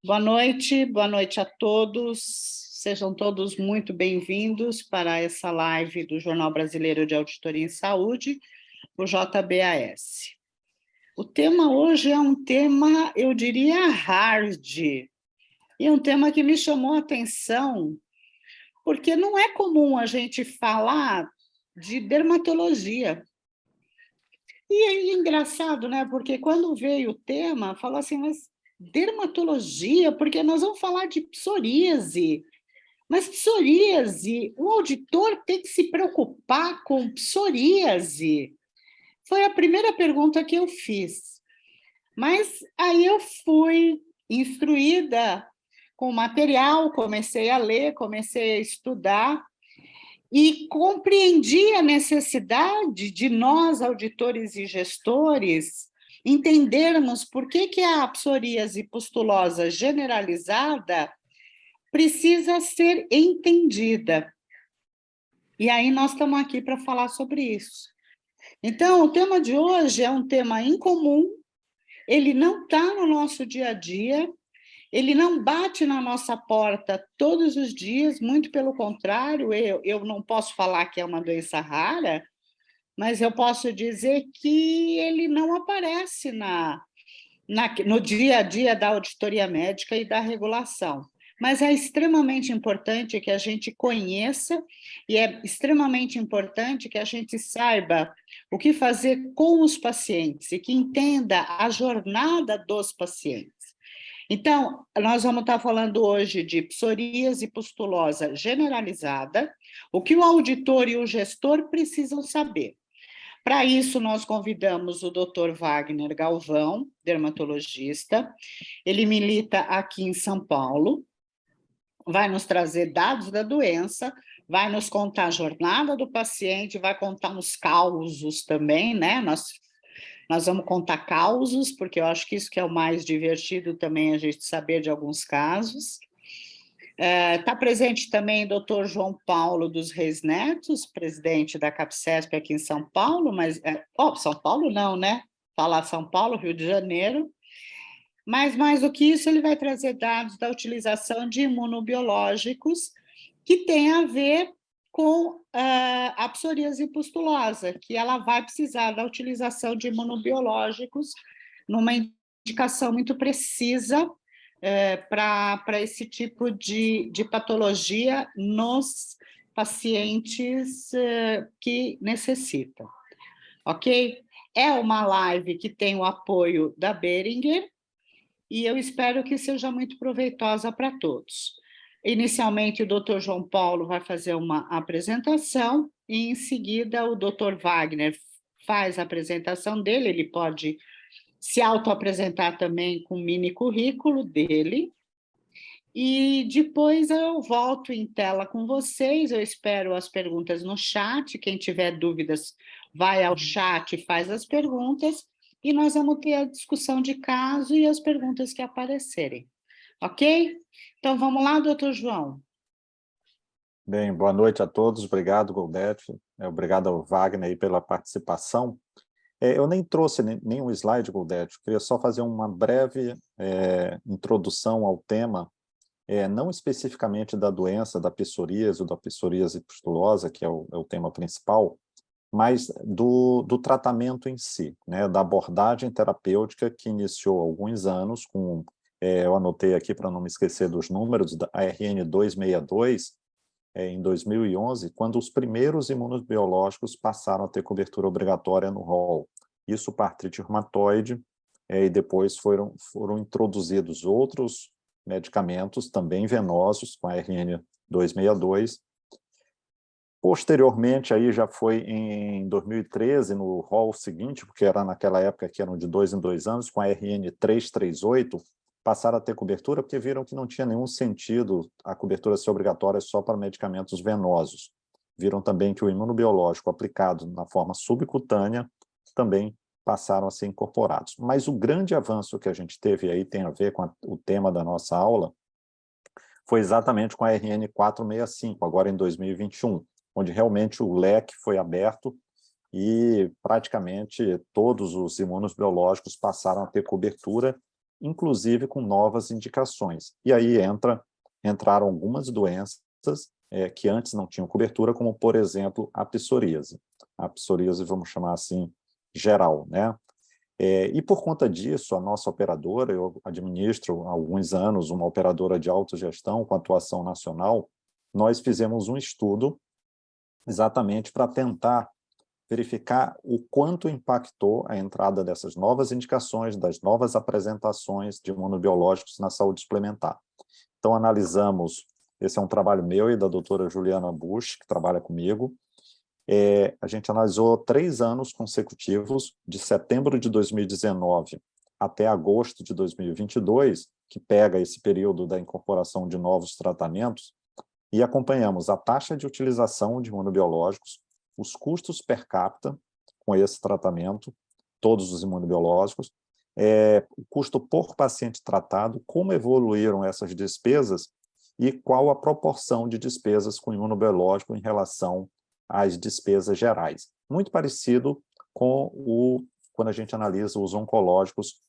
Boa noite a todos. Sejam todos muito bem-vindos para essa live do Jornal Brasileiro de Auditoria em Saúde, o JBAS. O tema hoje é um tema, eu diria, hard, e um tema que me chamou a atenção, porque não é comum a gente falar de dermatologia. E é engraçado, né? Porque quando veio o tema, falou assim, mas dermatologia, porque nós vamos falar de psoríase. Mas psoríase, o auditor tem que se preocupar com psoríase? Foi a primeira pergunta que eu fiz. Mas aí eu fui instruída com o material, comecei a ler, comecei a estudar, e compreendi a necessidade de nós, auditores e gestores, entendermos por que a psoríase pustulosa generalizada precisa ser entendida. E aí nós estamos aqui para falar sobre isso. Então, o tema de hoje é um tema incomum, ele não está no nosso dia a dia, ele não bate na nossa porta todos os dias, muito pelo contrário, eu não posso falar que é uma doença rara, mas eu posso dizer que ele não aparece no dia a dia da auditoria médica e da regulação. Mas é extremamente importante que a gente conheça e é extremamente importante que a gente saiba o que fazer com os pacientes e que entenda a jornada dos pacientes. Então, nós vamos estar falando hoje de psoríase pustulosa generalizada, o que o auditor e o gestor precisam saber. Para isso, nós convidamos o Dr. Wagner Galvão, dermatologista. Ele milita aqui em São Paulo, vai nos trazer dados da doença, vai nos contar a jornada do paciente, vai contar uns causos também, né? Nós vamos contar causos, porque eu acho que isso que é o mais divertido também, a gente saber de alguns casos. Está presente também o doutor João Paulo dos Reis Netos, presidente da CAPCESP aqui em São Paulo, mas... São Paulo não, né? Falar São Paulo, Rio de Janeiro. Mas, mais do que isso, ele vai trazer dados da utilização de imunobiológicos que tem a ver com a psoríase pustulosa, que ela vai precisar da utilização de imunobiológicos numa indicação muito precisa para esse tipo de patologia nos pacientes que necessitam, ok? É uma live que tem o apoio da Boehringer, e eu espero que seja muito proveitosa para todos. Inicialmente, o Dr. João Paulo vai fazer uma apresentação, e em seguida o Dr. Wagner faz a apresentação dele, ele pode se auto-apresentar também com o mini currículo dele, e depois eu volto em tela com vocês, eu espero as perguntas no chat, quem tiver dúvidas vai ao chat e faz as perguntas, e nós vamos ter a discussão de caso e as perguntas que aparecerem, ok? Então vamos lá, doutor João. Bem, boa noite a todos, obrigado, Goldete, obrigado ao Wagner aí pela participação. Eu nem trouxe nenhum slide, Goldete, queria só fazer uma breve introdução ao tema, não especificamente da doença da psoríase ou da psoríase pustulosa, que é o tema principal, mas do tratamento em si, né, da abordagem terapêutica que iniciou há alguns anos, eu anotei aqui para não me esquecer dos números, da RN 262, em 2011, quando os primeiros imunobiológicos passaram a ter cobertura obrigatória no rol. Isso para artrite reumatoide, e depois foram introduzidos outros medicamentos, também venosos, com a RN 262. Posteriormente, aí já foi em 2013, no rol seguinte, porque era naquela época que eram de 2 em 2 anos, com a RN 338, passaram a ter cobertura porque viram que não tinha nenhum sentido a cobertura ser obrigatória só para medicamentos venosos. Viram também que o imunobiológico aplicado na forma subcutânea também passaram a ser incorporados. Mas o grande avanço que a gente teve aí, tem a ver com o tema da nossa aula, foi exatamente com a RN 465, agora em 2021, onde realmente o leque foi aberto e praticamente todos os imunobiológicos passaram a ter cobertura, inclusive com novas indicações. E aí entraram algumas doenças que antes não tinham cobertura, como, por exemplo, a psoríase. A psoríase, vamos chamar assim, geral, né? E por conta disso, a nossa operadora, eu administro há alguns anos uma operadora de autogestão com atuação nacional, nós fizemos um estudo exatamente para tentar verificar o quanto impactou a entrada dessas novas indicações, das novas apresentações de imunobiológicos na saúde suplementar. Então, analisamos, esse é um trabalho meu e da doutora Juliana Busch, que trabalha comigo. A gente analisou 3 anos consecutivos, de setembro de 2019 até agosto de 2022, que pega esse período da incorporação de novos tratamentos, e acompanhamos a taxa de utilização de imunobiológicos, os custos per capita com esse tratamento, todos os imunobiológicos, o custo por paciente tratado, como evoluíram essas despesas e qual a proporção de despesas com imunobiológico em relação às despesas gerais. Muito parecido com quando a gente analisa os oncológicos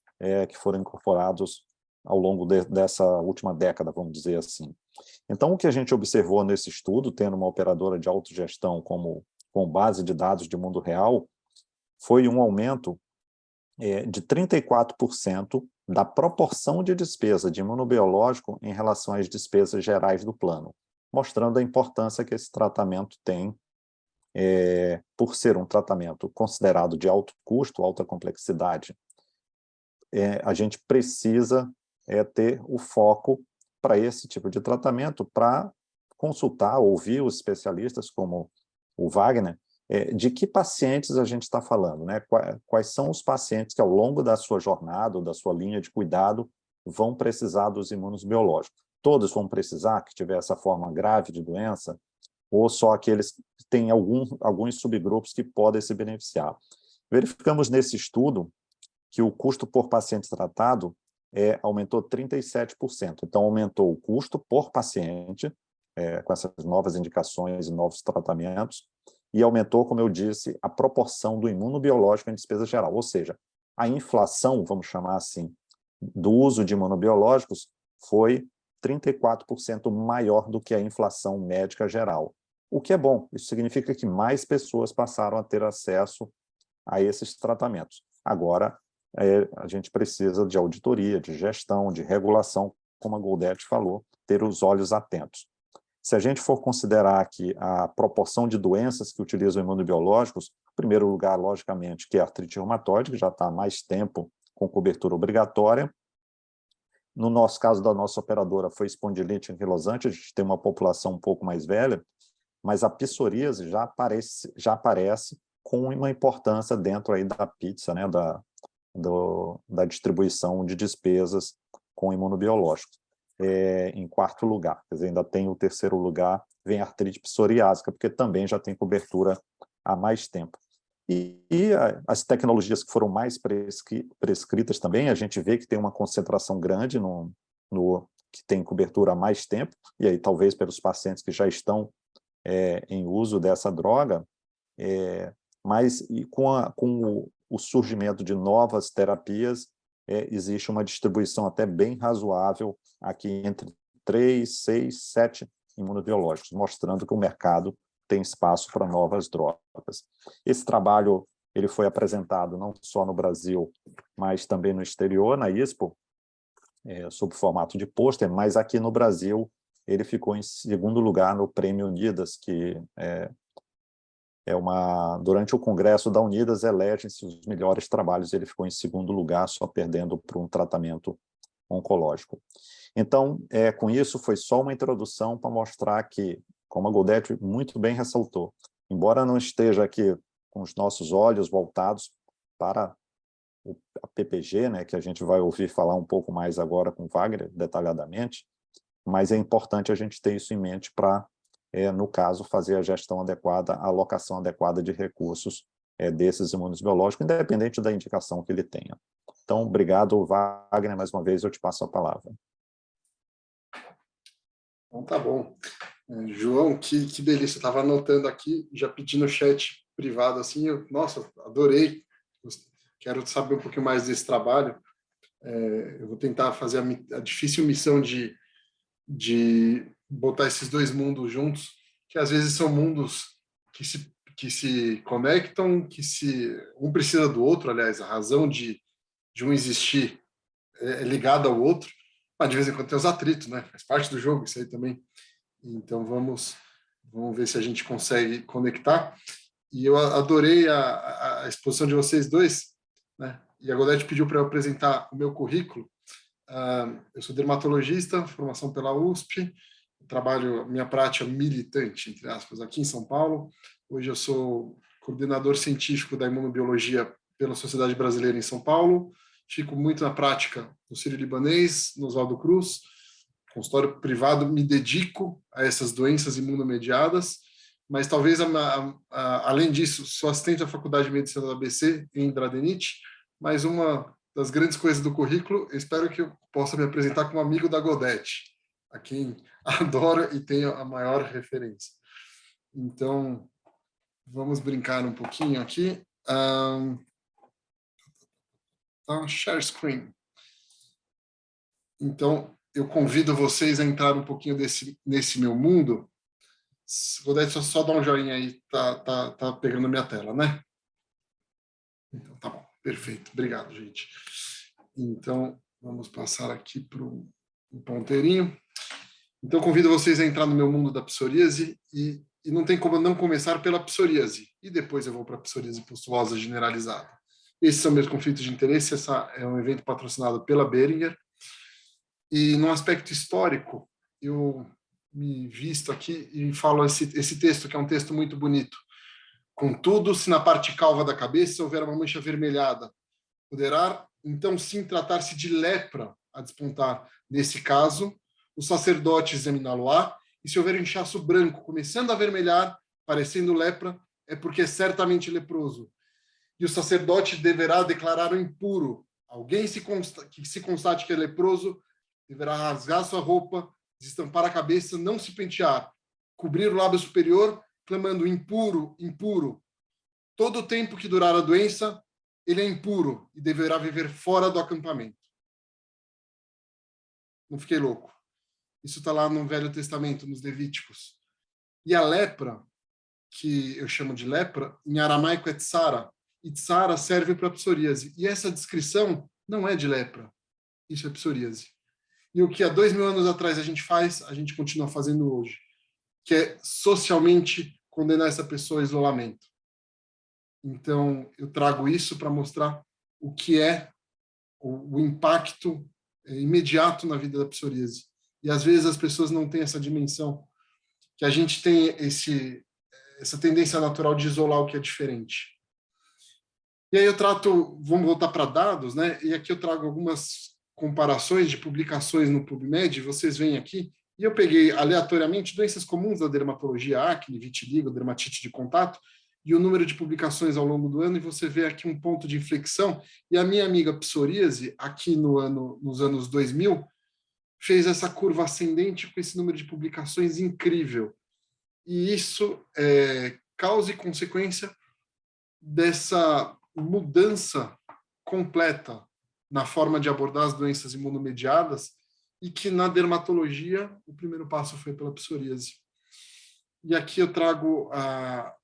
que foram incorporados ao longo dessa última década, vamos dizer assim. Então, o que a gente observou nesse estudo, tendo uma operadora de autogestão com base de dados de mundo real, foi um aumento de 34% da proporção de despesa de imunobiológico em relação às despesas gerais do plano, mostrando a importância que esse tratamento tem, por ser um tratamento considerado de alto custo, alta complexidade. A gente precisa ter o foco para esse tipo de tratamento, para consultar, ouvir os especialistas, como o Wagner, de que pacientes a gente está falando, né? Quais são os pacientes que, ao longo da sua jornada, ou da sua linha de cuidado, vão precisar dos imunobiológicos. Todos vão precisar, que tiver essa forma grave de doença, ou só aqueles que têm alguns subgrupos que podem se beneficiar. Verificamos nesse estudo que o custo por paciente tratado aumentou 37%. Então, aumentou o custo por paciente, com essas novas indicações e novos tratamentos, e aumentou, como eu disse, a proporção do imunobiológico em despesa geral, ou seja, a inflação, vamos chamar assim, do uso de imunobiológicos foi 34% maior do que a inflação médica geral. O que é bom, isso significa que mais pessoas passaram a ter acesso a esses tratamentos. Agora, a gente precisa de auditoria, de gestão, de regulação, como a Goldete falou, ter os olhos atentos. Se a gente for considerar aqui a proporção de doenças que utilizam imunobiológicos, em primeiro lugar, logicamente, que é a artrite reumatoide, que já está há mais tempo com cobertura obrigatória. No nosso caso, da nossa operadora, foi espondilite anquilosante, a gente tem uma população um pouco mais velha, mas a psoríase já aparece com uma importância dentro aí da pizza, né, da distribuição de despesas com imunobiológicos. Em quarto lugar, quer dizer, ainda tem o terceiro lugar, vem a artrite psoriásica, porque também já tem cobertura há mais tempo. E as tecnologias que foram mais prescritas também, a gente vê que tem uma concentração grande que tem cobertura há mais tempo, e aí talvez pelos pacientes que já estão em uso dessa droga, mas com o surgimento de novas terapias, existe uma distribuição até bem razoável aqui entre 3, 6, 7 imunobiológicos, mostrando que o mercado tem espaço para novas drogas. Esse trabalho ele foi apresentado não só no Brasil, mas também no exterior, na ISPO, sob formato de pôster, mas aqui no Brasil ele ficou em segundo lugar no Prêmio Unidas, que durante o Congresso da Unidas, elegem-se os melhores trabalhos, ele ficou em segundo lugar, só perdendo para um tratamento oncológico. Então, com isso, foi só uma introdução para mostrar que, como a Goldete muito bem ressaltou, embora não esteja aqui com os nossos olhos voltados para a PPG, né, que a gente vai ouvir falar um pouco mais agora com o Wagner, detalhadamente, mas é importante a gente ter isso em mente para, no caso, fazer a gestão adequada, a alocação adequada de recursos desses imunobiológicos, independente da indicação que ele tenha. Então, obrigado, Wagner, mais uma vez eu te passo a palavra. Então, tá bom. João, que delícia, eu estava anotando aqui, já pedi no chat privado, assim, nossa, adorei, quero saber um pouquinho mais desse trabalho. Eu vou tentar fazer a difícil missão de botar esses dois mundos juntos, que às vezes são mundos que se conectam, um precisa do outro, aliás, a razão de um existir é ligada ao outro, mas de vez em quando tem os atritos, né? Faz parte do jogo isso aí também. Então vamos ver se a gente consegue conectar. E eu adorei a exposição de vocês dois, né? E a Godete pediu para eu apresentar o meu currículo. Eu sou dermatologista, formação pela USP, trabalho minha prática militante, entre aspas, aqui em São Paulo. Hoje eu sou coordenador científico da imunobiologia pela Sociedade Brasileira em São Paulo. Fico muito na prática no Sírio-Libanês, no Oswaldo Cruz, consultório privado, me dedico a essas doenças imunomediadas, mas talvez, além disso, sou assistente da Faculdade de Medicina da ABC em Dradenite, mas uma das grandes coisas do currículo, eu espero que eu possa me apresentar como amigo da Godete, a quem adoro e tenho a maior referência. Então, vamos brincar um pouquinho aqui. Share screen. Então, eu convido vocês a entrar um pouquinho nesse meu mundo. Godete, só dá um joinha aí, tá pegando minha tela, né? Então, tá bom, perfeito. Obrigado, gente. Então, vamos passar aqui para o ponteirinho. Então, convido vocês a entrar no meu mundo da psoríase e não tem como não começar pela psoríase. E depois eu vou para a psoríase pustulosa generalizada. Esses são meus conflitos de interesse. Esse é um evento patrocinado pela Boehringer. E, no aspecto histórico, eu me visto aqui e falo esse texto, que é um texto muito bonito. Contudo, se na parte calva da cabeça houver uma mancha avermelhada, poderá, então, sim, tratar-se de lepra a despontar. Nesse caso, o sacerdote examiná-lo-á, e se houver inchaço branco começando a avermelhar, parecendo lepra, é porque é certamente leproso. E o sacerdote deverá declarar o impuro. Alguém que se constate que é leproso deverá rasgar sua roupa, destampar a cabeça, não se pentear, cobrir o lábio superior, clamando impuro, impuro. Todo o tempo que durar a doença, ele é impuro e deverá viver fora do acampamento. Não fiquei louco. Isso está lá no Velho Testamento, nos Levíticos. E a lepra, que eu chamo de lepra, em aramaico é tsara. E tsara serve para psoríase. E essa descrição não é de lepra. Isso é psoríase. E o que há 2000 anos atrás a gente faz, a gente continua fazendo hoje, que é socialmente condenar essa pessoa a isolamento. Então, eu trago isso para mostrar o que é o impacto imediato na vida da psoríase. E, às vezes, as pessoas não têm essa dimensão, que a gente tem essa tendência natural de isolar o que é diferente. E aí vamos voltar para dados, né? E aqui eu trago algumas comparações de publicações no PubMed, vocês veem aqui, e eu peguei aleatoriamente doenças comuns da dermatologia, acne, vitiligo, dermatite de contato, e o número de publicações ao longo do ano, e você vê aqui um ponto de inflexão, e a minha amiga psoríase, aqui nos anos 2000, fez essa curva ascendente com esse número de publicações incrível. E isso é causa e consequência dessa mudança completa na forma de abordar as doenças imunomediadas, e que na dermatologia o primeiro passo foi pela psoríase. E aqui eu trago a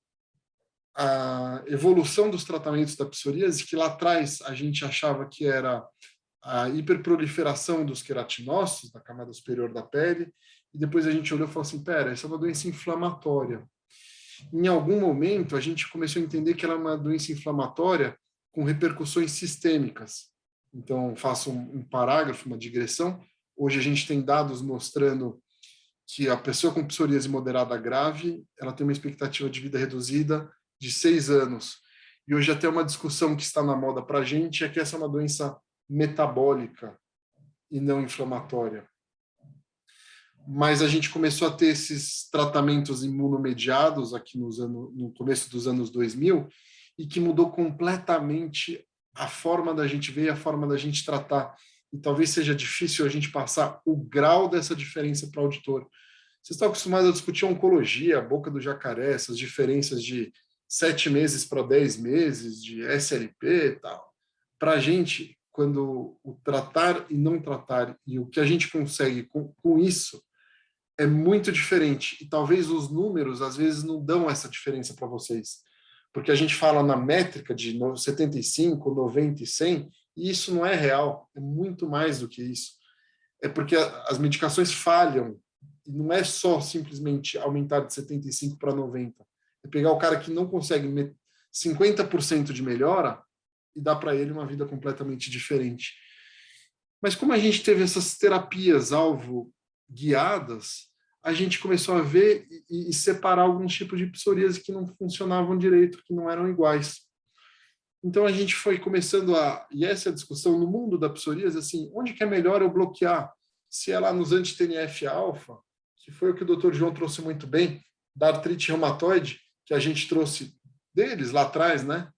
evolução dos tratamentos da psoríase, que lá atrás a gente achava que era a hiperproliferação dos queratinócitos, da camada superior da pele, e depois a gente olhou e falou assim, essa é uma doença inflamatória. Em algum momento a gente começou a entender que ela é uma doença inflamatória com repercussões sistêmicas. Então, faço um parágrafo, uma digressão. Hoje a gente tem dados mostrando que a pessoa com psoríase moderada grave, ela tem uma expectativa de vida reduzida de 6 anos. E hoje até uma discussão que está na moda para a gente é que essa é uma doença metabólica e não inflamatória. Mas a gente começou a ter esses tratamentos imunomediados aqui no começo dos anos 2000, e que mudou completamente a forma da gente ver e a forma da gente tratar. E talvez seja difícil a gente passar o grau dessa diferença para o auditor. Vocês estão acostumados a discutir oncologia, a boca do jacaré, essas diferenças de 7 meses para 10 meses, de SLP e tal. Para a gente, quando o tratar e não tratar, e o que a gente consegue com isso, é muito diferente. E talvez os números, às vezes, não dão essa diferença para vocês. Porque a gente fala na métrica de 75, 90 e 100, e isso não é real. É muito mais do que isso. É porque as medicações falham. E não é só simplesmente aumentar de 75 para 90. É pegar o cara que não consegue 50% de melhora e dar para ele uma vida completamente diferente. Mas como a gente teve essas terapias-alvo guiadas, a gente começou a ver e separar alguns tipos de psoríase que não funcionavam direito, que não eram iguais. Então a gente foi começando e essa é a discussão no mundo da psoríase, assim, onde que é melhor eu bloquear? Se é lá nos anti-TNF-alfa, que foi o que o Dr. João trouxe muito bem, da artrite reumatoide, que a gente trouxe deles lá atrás, né?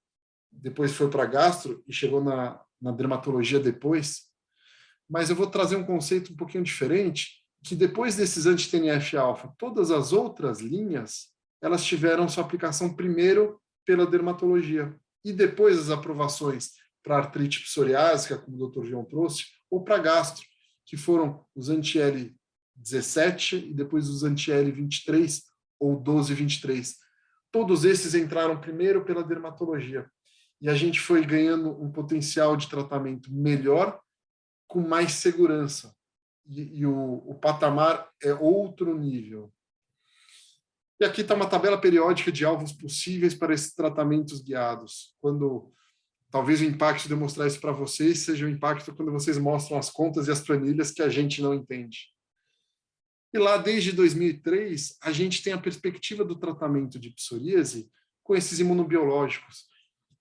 Depois foi para gastro e chegou na dermatologia depois. Mas eu vou trazer um conceito um pouquinho diferente, que depois desses anti-TNF-alfa, todas as outras linhas, elas tiveram sua aplicação primeiro pela dermatologia e depois as aprovações para artrite psoriásica, como o Dr. João trouxe, ou para gastro, que foram os anti-L17 e depois os anti-L23 ou 12-23. Todos esses entraram primeiro pela dermatologia. E a gente foi ganhando um potencial de tratamento melhor, com mais segurança. E o patamar é outro nível. E aqui está uma tabela periódica de alvos possíveis para esses tratamentos guiados. Quando talvez o impacto de eu mostrar isso para vocês seja o impacto quando vocês mostram as contas e as planilhas que a gente não entende. E lá, desde 2003, a gente tem a perspectiva do tratamento de psoríase com esses imunobiológicos.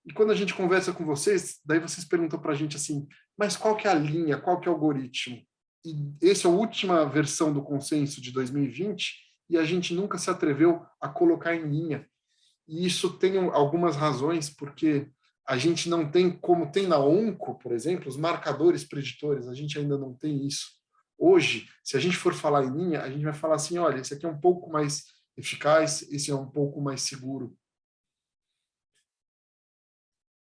E quando a gente conversa com vocês, daí vocês perguntam para a gente assim, mas qual que é a linha, qual que é o algoritmo? E essa é a última versão do consenso de 2020, e a gente nunca se atreveu a colocar em linha. E isso tem algumas razões, porque a gente não tem, como tem na onco, por exemplo, os marcadores preditores, a gente ainda não tem isso. Hoje, se a gente for falar em linha, a gente vai falar assim, olha, esse aqui é um pouco mais eficaz, esse é um pouco mais seguro.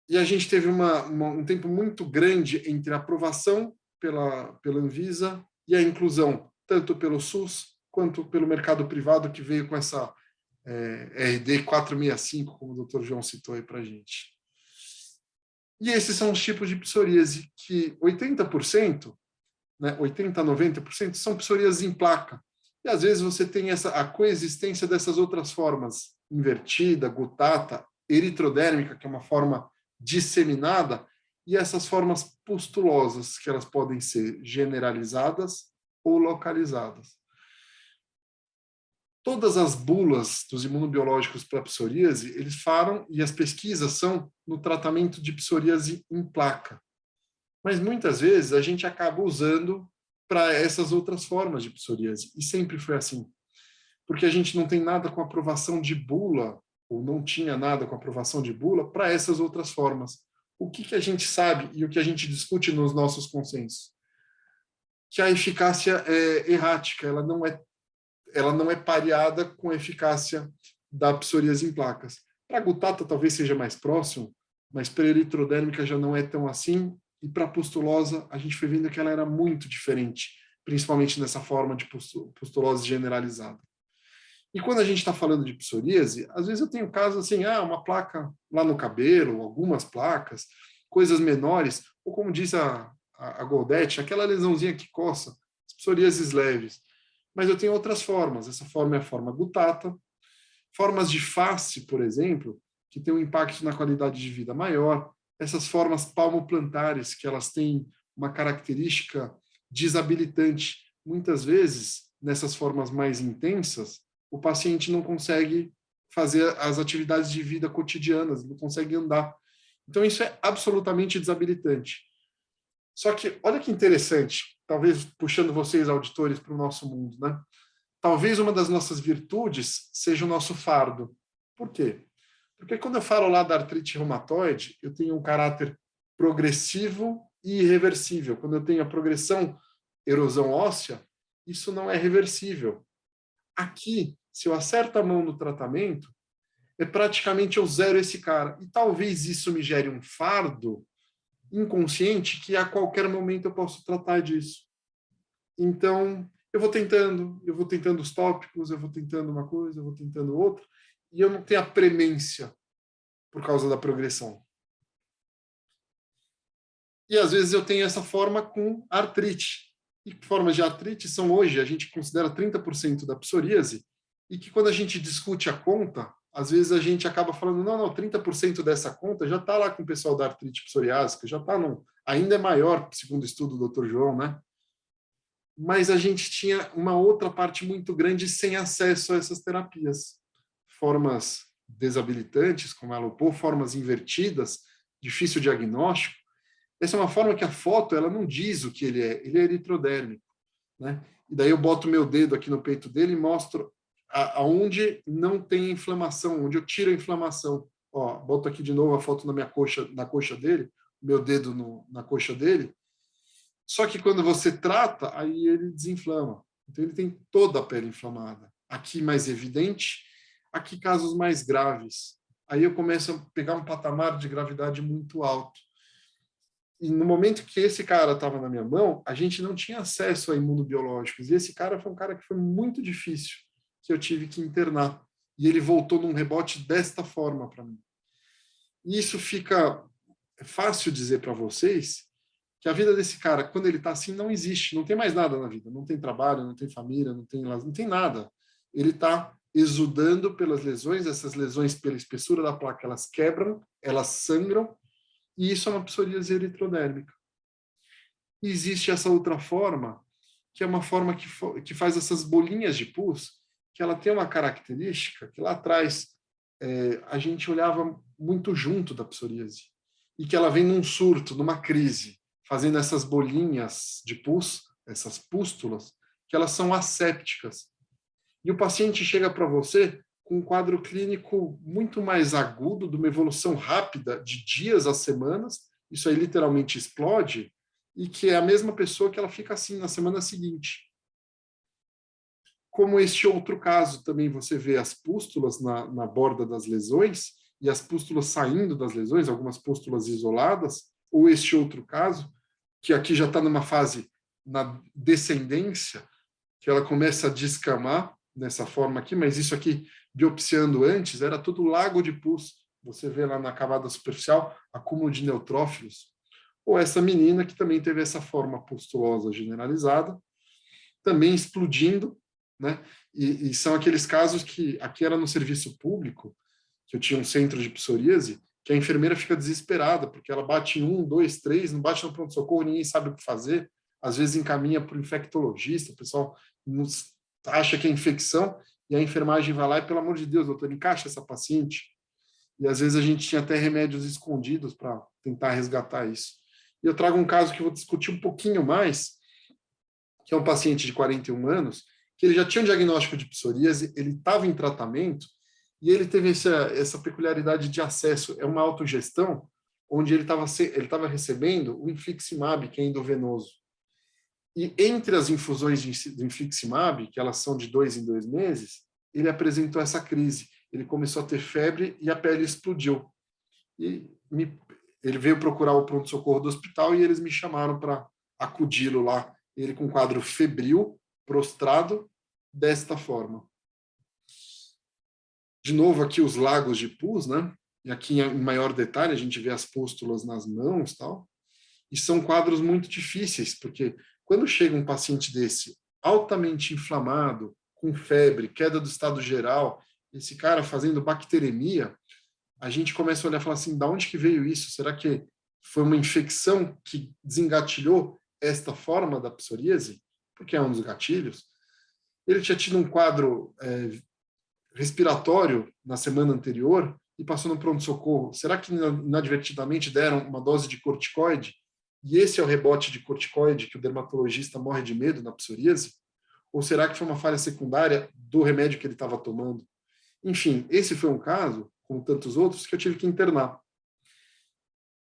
E a gente teve um tempo muito grande entre a aprovação pela Anvisa e a inclusão, tanto pelo SUS quanto pelo mercado privado, que veio com essa RD 465, como o Dr. João citou aí para a gente. E esses são os tipos de psoríase que 80%, né, 80% a 90% são psoríases em placa. E às vezes você tem a coexistência dessas outras formas, invertida, gutata, eritrodérmica, que é uma forma disseminada, e essas formas pustulosas, que elas podem ser generalizadas ou localizadas. Todas as bulas dos imunobiológicos para psoríase, eles falam, e as pesquisas são no tratamento de psoríase em placa. Mas muitas vezes a gente acaba usando para essas outras formas de psoríase, e sempre foi assim. Porque a gente não tem nada com aprovação de bula, ou não tinha nada com aprovação de bula, para essas outras formas. O que a gente sabe e o que a gente discute nos nossos consensos? Que a eficácia é errática, ela não é pareada com a eficácia da psoríase em placas. Para a gutata talvez seja mais próximo, mas para a eritrodérmica já não é tão assim, e para a pustulosa a gente foi vendo que ela era muito diferente, principalmente nessa forma de pustulose generalizada. E quando a gente está falando de psoríase, às vezes eu tenho casos assim, uma placa lá no cabelo, algumas placas, coisas menores, ou como diz a Goldete, aquela lesãozinha que coça, as psoríases leves. Mas eu tenho outras formas. Essa forma é a forma gutata. Formas de face, por exemplo, que tem um impacto na qualidade de vida maior. Essas formas palmoplantares, que elas têm uma característica desabilitante. Muitas vezes, nessas formas mais intensas, o paciente não consegue fazer as atividades de vida cotidianas, não consegue andar. Então, isso é absolutamente desabilitante. Só que, olha que interessante, talvez puxando vocês, auditores, para o nosso mundo, né? Talvez uma das nossas virtudes seja o nosso fardo. Por quê? Porque quando eu falo lá da artrite reumatoide, eu tenho um caráter progressivo e irreversível. Quando eu tenho a progressão, erosão óssea, isso não é reversível. Aqui, se eu acerto a mão no tratamento, praticamente eu zero esse cara. E talvez isso me gere um fardo inconsciente que a qualquer momento eu posso tratar disso. Então, eu vou tentando os tópicos, eu vou tentando uma coisa, eu vou tentando outra, e eu não tenho a premência por causa da progressão. E às vezes eu tenho essa forma com artrite. E formas de artrite são hoje, a gente considera 30% da psoríase, e que quando a gente discute a conta, às vezes a gente acaba falando, não, 30% dessa conta já está lá com o pessoal da artrite psoriásica, já está ainda é maior, segundo o estudo do Dr. João, né? Mas a gente tinha uma outra parte muito grande sem acesso a essas terapias. Formas desabilitantes, como ela opôs, formas invertidas, difícil diagnóstico. Essa é uma forma que a foto ela não diz o que ele é eritrodérmico, né? E daí eu boto meu dedo aqui no peito dele e mostro aonde não tem inflamação, onde eu tiro a inflamação. Ó, boto aqui de novo a foto na coxa dele, meu dedo na coxa dele. Só que quando você trata, aí ele desinflama. Então ele tem toda a pele inflamada. Aqui mais evidente, aqui casos mais graves. Aí eu começo a pegar um patamar de gravidade muito alto. E no momento que esse cara estava na minha mão, a gente não tinha acesso a imunobiológicos. E esse cara foi um cara que foi muito difícil, que eu tive que internar. E ele voltou num rebote desta forma para mim. E isso fica fácil dizer para vocês que a vida desse cara, quando ele está assim, não existe. Não tem mais nada na vida. Não tem trabalho, não tem família, não tem nada. Ele está exudando pelas lesões. Essas lesões, pela espessura da placa, elas quebram, elas sangram. E isso é uma psoríase eritrodérmica. E existe essa outra forma, que é uma forma que faz essas bolinhas de pus, que ela tem uma característica que lá atrás a gente olhava muito junto da psoríase, e que ela vem num surto, numa crise, fazendo essas bolinhas de pus, essas pústulas, que elas são assépticas. E o paciente chega para você com um quadro clínico muito mais agudo, de uma evolução rápida, de dias a semanas, isso aí literalmente explode, e que é a mesma pessoa que ela fica assim na semana seguinte. Como este outro caso, também você vê as pústulas na borda das lesões, e as pústulas saindo das lesões, algumas pústulas isoladas, ou este outro caso, que aqui já está numa fase na descendência, que ela começa a descamar nessa forma aqui, mas isso aqui, biopsiando antes, era tudo lago de pus. Você vê lá na camada superficial, acúmulo de neutrófilos. Ou essa menina que também teve essa forma pustulosa generalizada, também explodindo, né? E são aqueles casos que, aqui era no serviço público, que eu tinha um centro de psoríase, que a enfermeira fica desesperada, porque ela bate em 1, 2, 3, não bate no pronto-socorro, ninguém sabe o que fazer, às vezes encaminha para o infectologista, o pessoal acha que é infecção, e a enfermagem vai lá e, pelo amor de Deus, doutor, encaixa essa paciente. E às vezes a gente tinha até remédios escondidos para tentar resgatar isso. E eu trago um caso que eu vou discutir um pouquinho mais, que é um paciente de 41 anos, que ele já tinha um diagnóstico de psoríase, ele estava em tratamento, e ele teve essa peculiaridade de acesso, é uma autogestão, onde ele estava recebendo o infliximab, que é endovenoso. E entre as infusões de infliximab, que elas são de 2 em 2 meses, ele apresentou essa crise. Ele começou a ter febre e a pele explodiu. E ele veio procurar o pronto-socorro do hospital e eles me chamaram para acudi-lo lá. Ele com quadro febril, prostrado, desta forma. De novo, aqui os lagos de pus, né? E aqui em maior detalhe a gente vê as pústulas nas mãos, tal. E são quadros muito difíceis, porque quando chega um paciente desse altamente inflamado, com febre, queda do estado geral, esse cara fazendo bacteremia, a gente começa a olhar e falar assim, da onde que veio isso? Será que foi uma infecção que desengatilhou esta forma da psoríase? Porque é um dos gatilhos. Ele tinha tido um quadro respiratório na semana anterior e passou no pronto-socorro. Será que inadvertidamente deram uma dose de corticoide? E esse é o rebote de corticoide que o dermatologista morre de medo na psoríase? Ou será que foi uma falha secundária do remédio que ele estava tomando? Enfim, esse foi um caso, como tantos outros, que eu tive que internar.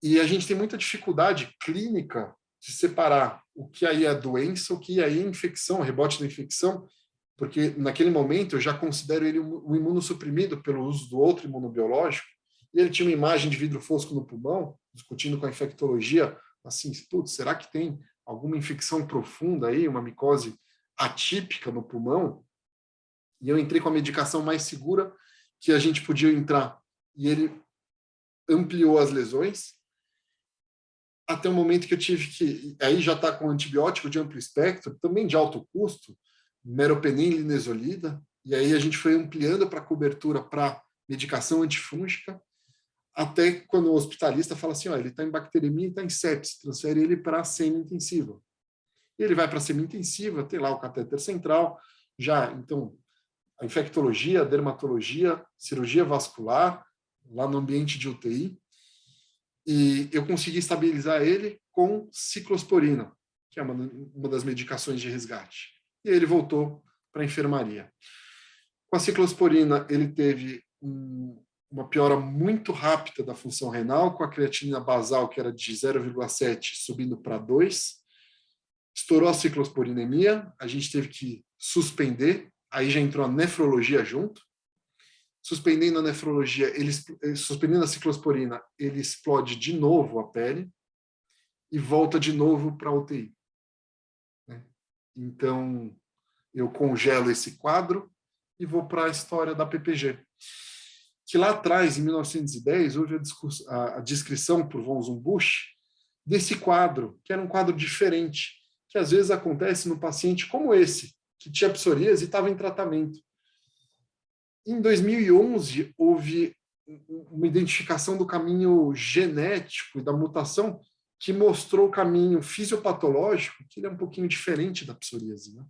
E a gente tem muita dificuldade clínica de separar o que aí é doença, o que aí é infecção, rebote da infecção, porque naquele momento eu já considero ele um imunossuprimido pelo uso do outro imunobiológico, e ele tinha uma imagem de vidro fosco no pulmão, discutindo com a infectologia, assim, putz, será que tem alguma infecção profunda aí, uma micose atípica no pulmão? E eu entrei com a medicação mais segura que a gente podia entrar. E ele ampliou as lesões, até o momento que eu tive que... Aí já está com antibiótico de amplo espectro, também de alto custo, meropenem, linezolida, e aí a gente foi ampliando para cobertura para medicação antifúngica, até quando o hospitalista fala assim, ele está em bacteremia e está em sepse, transfere ele para a semi-intensiva. E ele vai para a semi-intensiva, tem lá o catéter central, já, então, a infectologia, a dermatologia, cirurgia vascular, lá no ambiente de UTI, e eu consegui estabilizar ele com ciclosporina, que é uma das medicações de resgate. E ele voltou para a enfermaria. Com a ciclosporina, ele teve uma piora muito rápida da função renal, com a creatinina basal, que era de 0,7, subindo para 2. Estourou a ciclosporinemia, a gente teve que suspender, aí já entrou a nefrologia junto. Suspendendo a nefrologia, suspendendo a ciclosporina, ele explode de novo a pele e volta de novo para a UTI. Então, eu congelo esse quadro e vou para a história da PPG. Que lá atrás, em 1910, houve a descrição por von Zumbusch desse quadro, que era um quadro diferente, que às vezes acontece num paciente como esse, que tinha psoríase e estava em tratamento. Em 2011, houve uma identificação do caminho genético e da mutação que mostrou o caminho fisiopatológico, que ele é um pouquinho diferente da psoríase, né?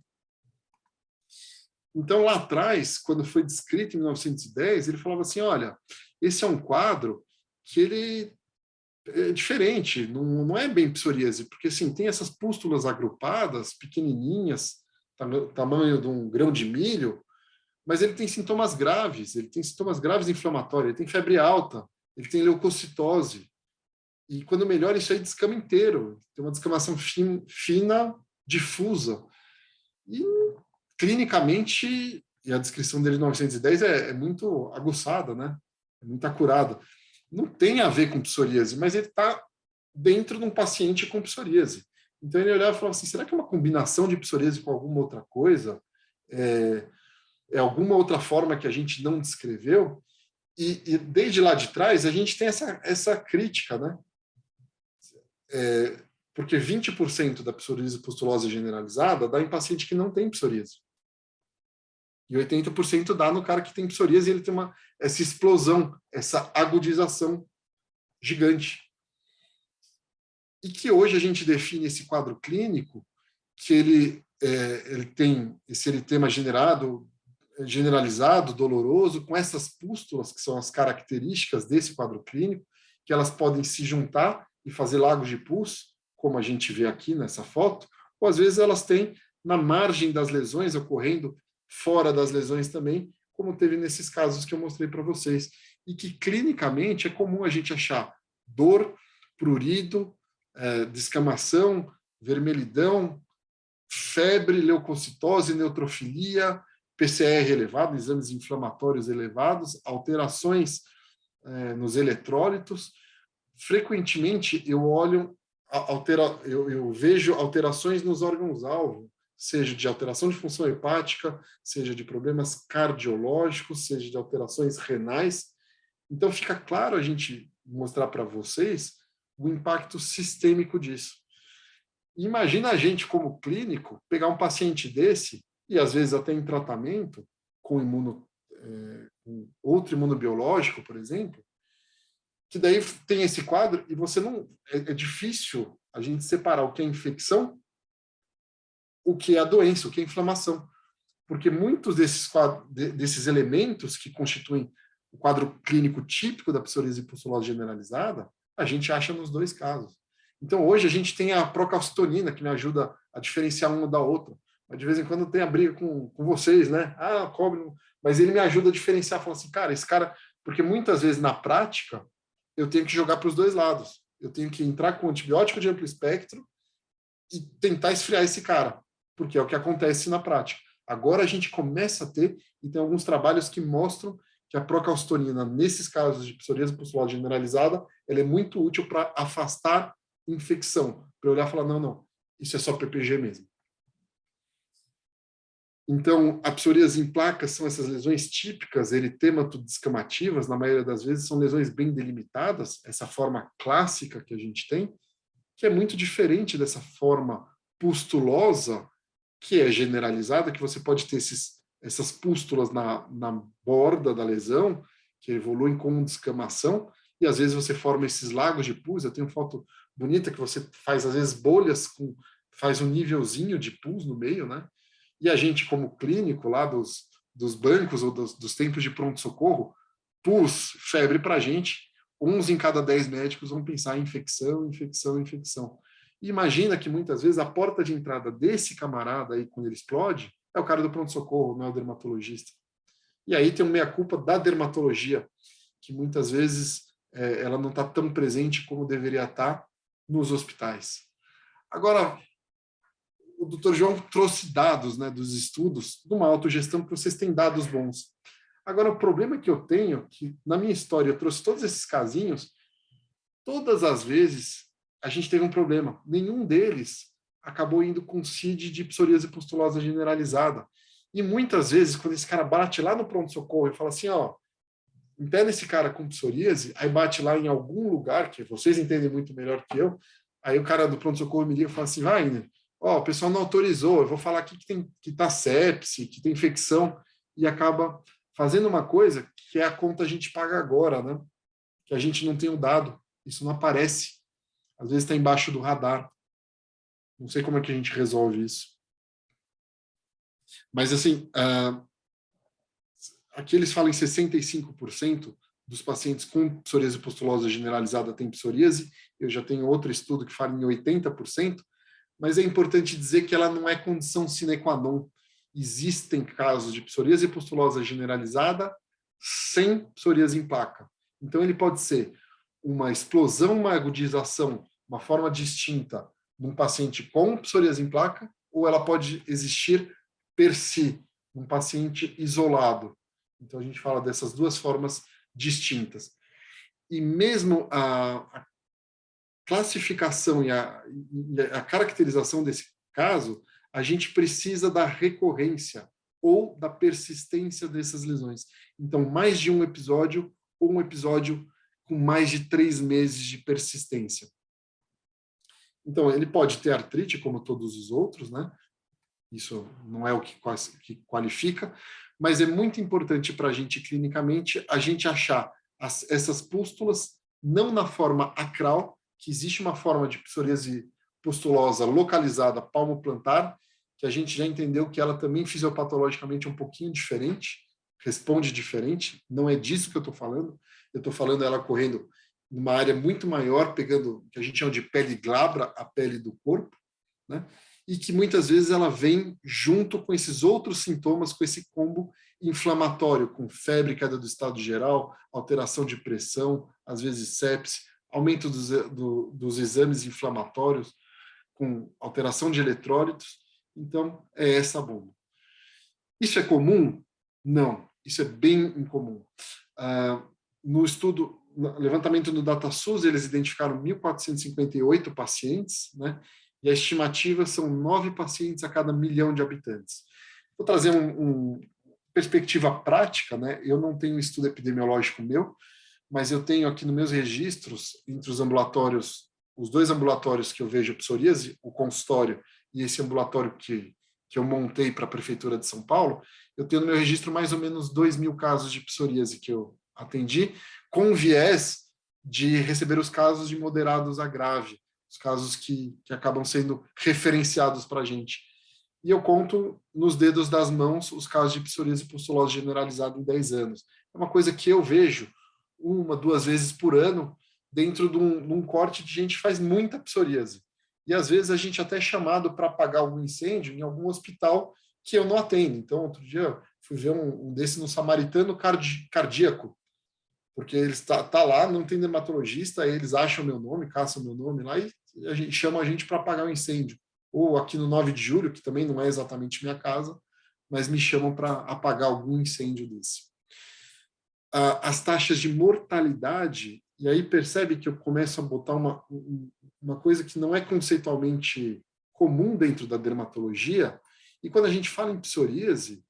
Então, lá atrás, quando foi descrito em 1910, ele falava assim, olha, esse é um quadro que ele é diferente, não é bem psoríase, porque assim, tem essas pústulas agrupadas, pequenininhas, tamanho de um grão de milho, mas ele tem sintomas graves, inflamatórios, ele tem febre alta, ele tem leucocitose, e quando melhora isso aí descama inteiro, tem uma descamação fina, difusa, e clinicamente, e a descrição dele de 1910 é muito aguçada, né? É muito acurada. Não tem a ver com psoríase, mas ele está dentro de um paciente com psoríase. Então ele olhava e falava assim, será que é uma combinação de psoríase com alguma outra coisa? É alguma outra forma que a gente não descreveu? E desde lá de trás, a gente tem essa crítica, né? Porque 20% da psoríase pustulosa generalizada dá em paciente que não tem psoríase. E 80% dá no cara que tem psoríase e ele tem essa explosão, essa agudização gigante. E que hoje a gente define esse quadro clínico, que ele tem esse eritema generalizado, doloroso, com essas pústulas, que são as características desse quadro clínico, que elas podem se juntar e fazer lagos de pus, como a gente vê aqui nessa foto, ou às vezes elas têm na margem das lesões, ocorrendo fora das lesões também, como teve nesses casos que eu mostrei para vocês. E que clinicamente é comum a gente achar dor, prurido, descamação, vermelhidão, febre, leucocitose, neutrofilia, PCR elevado, exames inflamatórios elevados, alterações nos eletrólitos. Frequentemente eu vejo alterações nos órgãos-alvo, seja de alteração de função hepática, seja de problemas cardiológicos, seja de alterações renais. Então fica claro a gente mostrar para vocês o impacto sistêmico disso. Imagina a gente, como clínico, pegar um paciente desse, e às vezes até em tratamento, com outro imunobiológico, por exemplo, que daí tem esse quadro, e você não... É difícil a gente separar o que é infecção, o que é a doença, o que é a inflamação. Porque muitos desses elementos que constituem o quadro clínico típico da psoríase pustulosa generalizada, a gente acha nos dois casos. Então, hoje a gente tem a procalcitonina, que me ajuda a diferenciar uma da outra. Mas de vez em quando tem a briga com vocês, né? Cobre... Mas ele me ajuda a diferenciar, falando assim, cara, esse cara... Porque muitas vezes, na prática, eu tenho que jogar para os dois lados. Eu tenho que entrar com antibiótico de amplo espectro e tentar esfriar esse cara, porque é o que acontece na prática. Agora a gente começa a ter, e tem alguns trabalhos que mostram que a procalcitonina, nesses casos de psoríase pustulosa generalizada, ela é muito útil para afastar infecção, para olhar e falar, não, isso é só PPG mesmo. Então, a psoríase em placa são essas lesões típicas, eritemato-descamativas, na maioria das vezes são lesões bem delimitadas, essa forma clássica que a gente tem, que é muito diferente dessa forma pustulosa, que é generalizada, que você pode ter essas pústulas na borda da lesão, que evoluem com descamação, e às vezes você forma esses lagos de pus. Eu tenho foto bonita que você faz, às vezes, bolhas, faz um nívelzinho de pus no meio, né? E a gente, como clínico lá dos bancos ou dos tempos de pronto-socorro, pus, febre para a gente, 11 em cada 10 médicos vão pensar em infecção, infecção, infecção. E imagina que muitas vezes a porta de entrada desse camarada aí, quando ele explode, é o cara do pronto-socorro, não é o dermatologista. E aí tem uma meia-culpa da dermatologia, que muitas vezes ela não está tão presente como deveria estar nos hospitais. Agora, o Dr. João trouxe dados, né, dos estudos de uma autogestão, que vocês têm dados bons. Agora, o problema que eu tenho, que na minha história eu trouxe todos esses casinhos, todas as vezes a gente teve um problema. Nenhum deles acabou indo com CID de psoríase pustulosa generalizada. E muitas vezes, quando esse cara bate lá no pronto-socorro e fala assim, ó, interna esse cara com psoríase, aí bate lá em algum lugar, que vocês entendem muito melhor que eu, aí o cara do pronto-socorro me liga e fala assim, Wagner, ó, o pessoal não autorizou, eu vou falar aqui que tá sepse, que tem infecção, e acaba fazendo uma coisa que é a conta a gente paga agora, né? Que a gente não tem o dado, isso não aparece. Às vezes está embaixo do radar. Não sei como é que a gente resolve isso. Mas, assim, aqui eles falam em 65% dos pacientes com psoríase pustulosa generalizada têm psoríase. Eu já tenho outro estudo que fala em 80%, mas é importante dizer que ela não é condição sine qua non. Existem casos de psoríase pustulosa generalizada sem psoríase em placa. Então, ele pode ser uma explosão, uma agudização, uma forma distinta de um paciente com psoríase em placa, ou ela pode existir per si, um paciente isolado. Então, a gente fala dessas duas formas distintas. E mesmo a classificação e a caracterização desse caso, a gente precisa da recorrência ou da persistência dessas lesões. Então, mais de um episódio ou um episódio com mais de 3 meses de persistência. Então, ele pode ter artrite, como todos os outros, né? Isso não é o que qualifica, mas é muito importante para a gente, clinicamente, a gente achar essas pústulas, não na forma acral, que existe uma forma de psoríase pustulosa localizada palmo-plantar, que a gente já entendeu que ela também fisiopatologicamente é um pouquinho diferente, responde diferente, não é disso que eu estou falando. Eu estou falando ela correndo numa área muito maior, pegando o que a gente chama de pele glabra, a pele do corpo, né? E que muitas vezes ela vem junto com esses outros sintomas, com esse combo inflamatório, com febre, queda do estado geral, alteração de pressão, às vezes sepse, aumento dos exames inflamatórios, com alteração de eletrólitos. Então, é essa bomba. Isso é comum? Não, isso é bem incomum. No estudo, no levantamento do DataSUS, eles identificaram 1.458 pacientes, né? E a estimativa são 9 pacientes a cada 1 milhão de habitantes. Vou trazer uma perspectiva prática, né? Eu não tenho estudo epidemiológico meu, mas eu tenho aqui nos meus registros, entre os ambulatórios, os 2 ambulatórios que eu vejo psoríase, o consultório e esse ambulatório que eu montei para a Prefeitura de São Paulo, eu tenho no meu registro mais ou menos 2.000 casos de psoríase que eu atendi, com viés de receber os casos de moderados a grave, os casos que acabam sendo referenciados para a gente. E eu conto nos dedos das mãos os casos de psoríase pustulosa generalizada em 10 anos. É uma coisa que eu vejo 1, 2 vezes por ano dentro de um corte de gente que faz muita psoríase. E às vezes a gente até é chamado para apagar algum incêndio em algum hospital que eu não atendo. Então, outro dia eu fui ver um desse no Samaritano Cardíaco, porque eles tá lá, não tem dermatologista, aí eles acham meu nome, caçam meu nome lá e chamam a gente para apagar o incêndio. Ou aqui no 9 de julho, que também não é exatamente minha casa, mas me chamam para apagar algum incêndio desse. as taxas de mortalidade, e aí percebe que eu começo a botar uma coisa que não é conceitualmente comum dentro da dermatologia, e quando a gente fala em psoríase,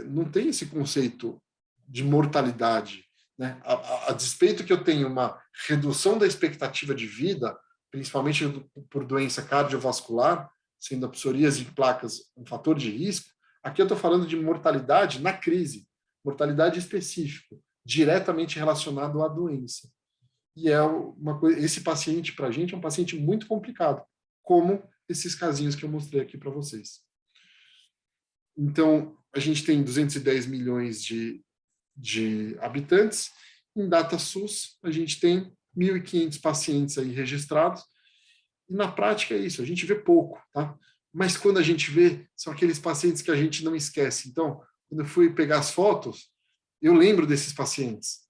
não tem esse conceito de mortalidade, né? A despeito que eu tenho uma redução da expectativa de vida, principalmente por doença cardiovascular, sendo a psoríase em placas um fator de risco, aqui eu estou falando de mortalidade na crise, mortalidade específica, diretamente relacionado à doença. E é uma coisa, esse paciente, para a gente, é um paciente muito complicado, como esses casinhos que eu mostrei aqui para vocês. Então, a gente tem 210 milhões de habitantes. Em DataSUS, a gente tem 1.500 pacientes aí registrados. E na prática é isso, a gente vê pouco, tá? Mas quando a gente vê, são aqueles pacientes que a gente não esquece. Então, quando eu fui pegar as fotos, eu lembro desses pacientes,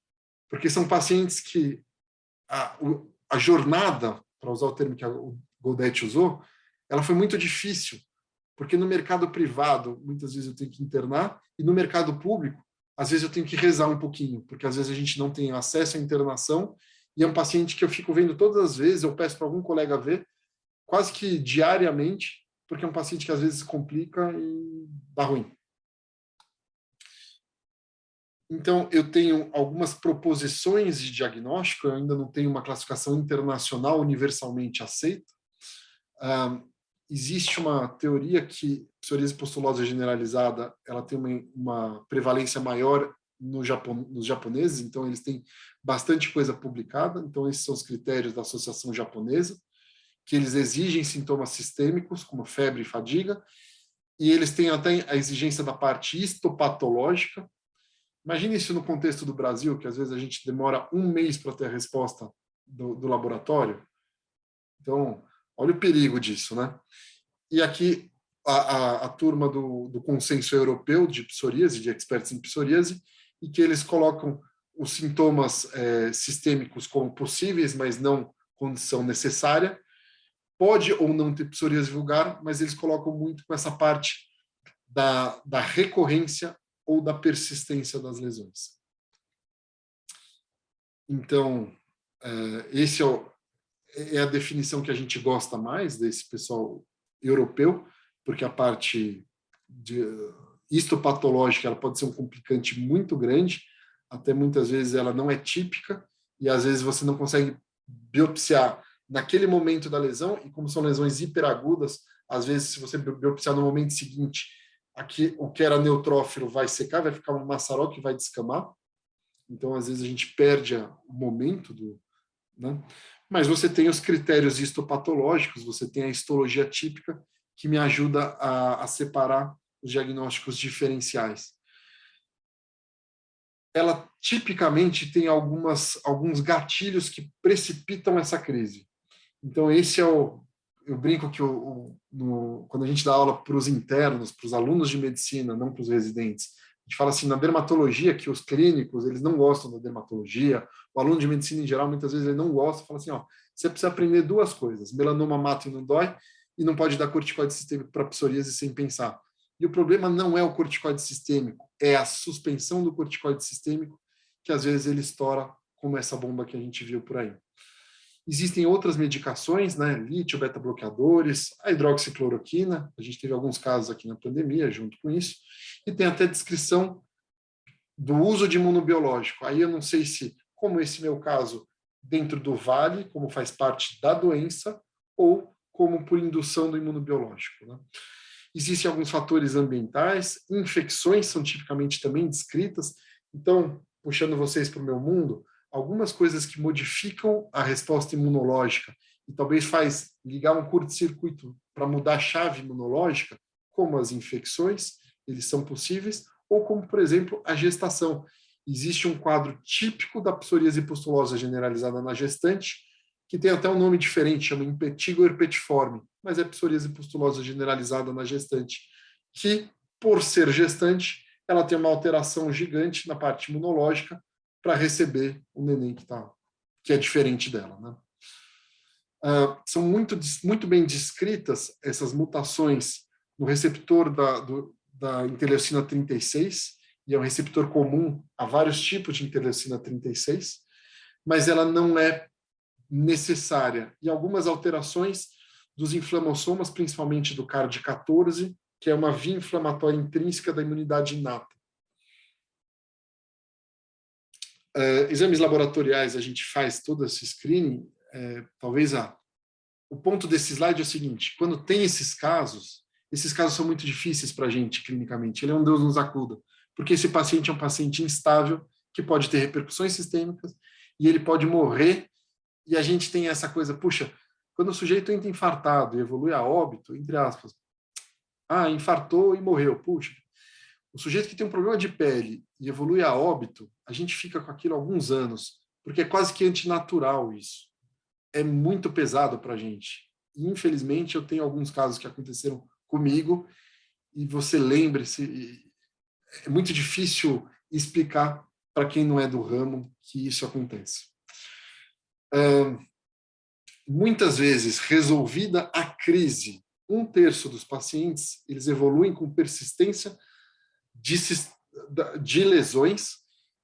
porque são pacientes que a jornada, para usar o termo que o Gaudet usou, ela foi muito difícil, porque no mercado privado, muitas vezes eu tenho que internar, e no mercado público, às vezes eu tenho que rezar um pouquinho, porque às vezes a gente não tem acesso à internação, e é um paciente que eu fico vendo todas as vezes, eu peço para algum colega ver, quase que diariamente, porque é um paciente que às vezes complica e dá ruim. Então, eu tenho algumas proposições de diagnóstico, eu ainda não tenho uma classificação internacional universalmente aceita. Existe uma teoria que psoríase pustulosa generalizada ela tem uma prevalência maior nos japoneses, então eles têm bastante coisa publicada, então esses são os critérios da Associação Japonesa, que eles exigem sintomas sistêmicos, como febre e fadiga, e eles têm até a exigência da parte histopatológica. Imagine isso no contexto do Brasil, que às vezes a gente demora 1 mês para ter a resposta do laboratório. Então, olha o perigo disso, né? E aqui a turma do consenso europeu de psoríase, de experts em psoríase, e que eles colocam os sintomas sistêmicos como possíveis, mas não condição necessária. Pode ou não ter psoríase vulgar, mas eles colocam muito com essa parte da recorrência ou da persistência das lesões. Então, esse é a definição que a gente gosta mais desse pessoal europeu, porque a parte histopatológica ela pode ser um complicante muito grande, até muitas vezes ela não é típica, e às vezes você não consegue biopsiar naquele momento da lesão, e como são lesões hiperagudas, às vezes se você biopsiar no momento seguinte, aqui o que era neutrófilo vai secar, vai ficar um maçaroque que vai descamar. Então, às vezes, a gente perde o momento né? Mas você tem os critérios histopatológicos, você tem a histologia típica, que me ajuda a separar os diagnósticos diferenciais. Ela, tipicamente, tem alguns gatilhos que precipitam essa crise. Então, esse é eu brinco que quando a gente dá aula para os internos, para os alunos de medicina, não para os residentes, a gente fala assim, na dermatologia, que os clínicos, eles não gostam da dermatologia, o aluno de medicina em geral, muitas vezes ele não gosta, fala assim, você precisa aprender 2 coisas, melanoma mata e não dói, e não pode dar corticoide sistêmico para psoríase sem pensar. E o problema não é o corticoide sistêmico, é a suspensão do corticoide sistêmico, que às vezes ele estoura como essa bomba que a gente viu por aí. Existem outras medicações, né, lítio, beta-bloqueadores, a hidroxicloroquina, a gente teve alguns casos aqui na pandemia junto com isso, e tem até descrição do uso de imunobiológico. Aí eu não sei se, como esse meu caso, dentro do vale, como faz parte da doença, ou como por indução do imunobiológico, né? Existem alguns fatores ambientais, infecções são tipicamente também descritas, então, puxando vocês para o meu mundo, algumas coisas que modificam a resposta imunológica e talvez faz ligar um curto-circuito para mudar a chave imunológica, como as infecções, eles são possíveis, ou como, por exemplo, a gestação. Existe um quadro típico da psoríase pustulosa generalizada na gestante, que tem até um nome diferente, chama impetigo herpetiforme, mas é psoríase pustulosa generalizada na gestante, que, por ser gestante, ela tem uma alteração gigante na parte imunológica, para receber o neném que é diferente dela, né? São muito bem descritas essas mutações no receptor da interleucina 36, e é um receptor comum a vários tipos de interleucina 36, mas ela não é necessária. E algumas alterações dos inflamossomas, principalmente do CARD14, que é uma via inflamatória intrínseca da imunidade inata. Exames laboratoriais, a gente faz todo esse screening. Talvez o ponto desse slide é o seguinte: quando tem esses casos são muito difíceis para a gente clinicamente. Ele é um Deus nos acuda, porque esse paciente é um paciente instável, que pode ter repercussões sistêmicas, e ele pode morrer, e a gente tem essa coisa, puxa, quando o sujeito entra infartado e evolui a óbito, entre aspas, infartou e morreu, puxa, o sujeito que tem um problema de pele e evolui a óbito, a gente fica com aquilo há alguns anos, porque é quase que antinatural isso. É muito pesado para a gente. E, infelizmente, eu tenho alguns casos que aconteceram comigo, e você lembre-se, é muito difícil explicar para quem não é do ramo que isso acontece. Muitas vezes, resolvida a crise, 1/3 dos pacientes, eles evoluem com persistência de lesões.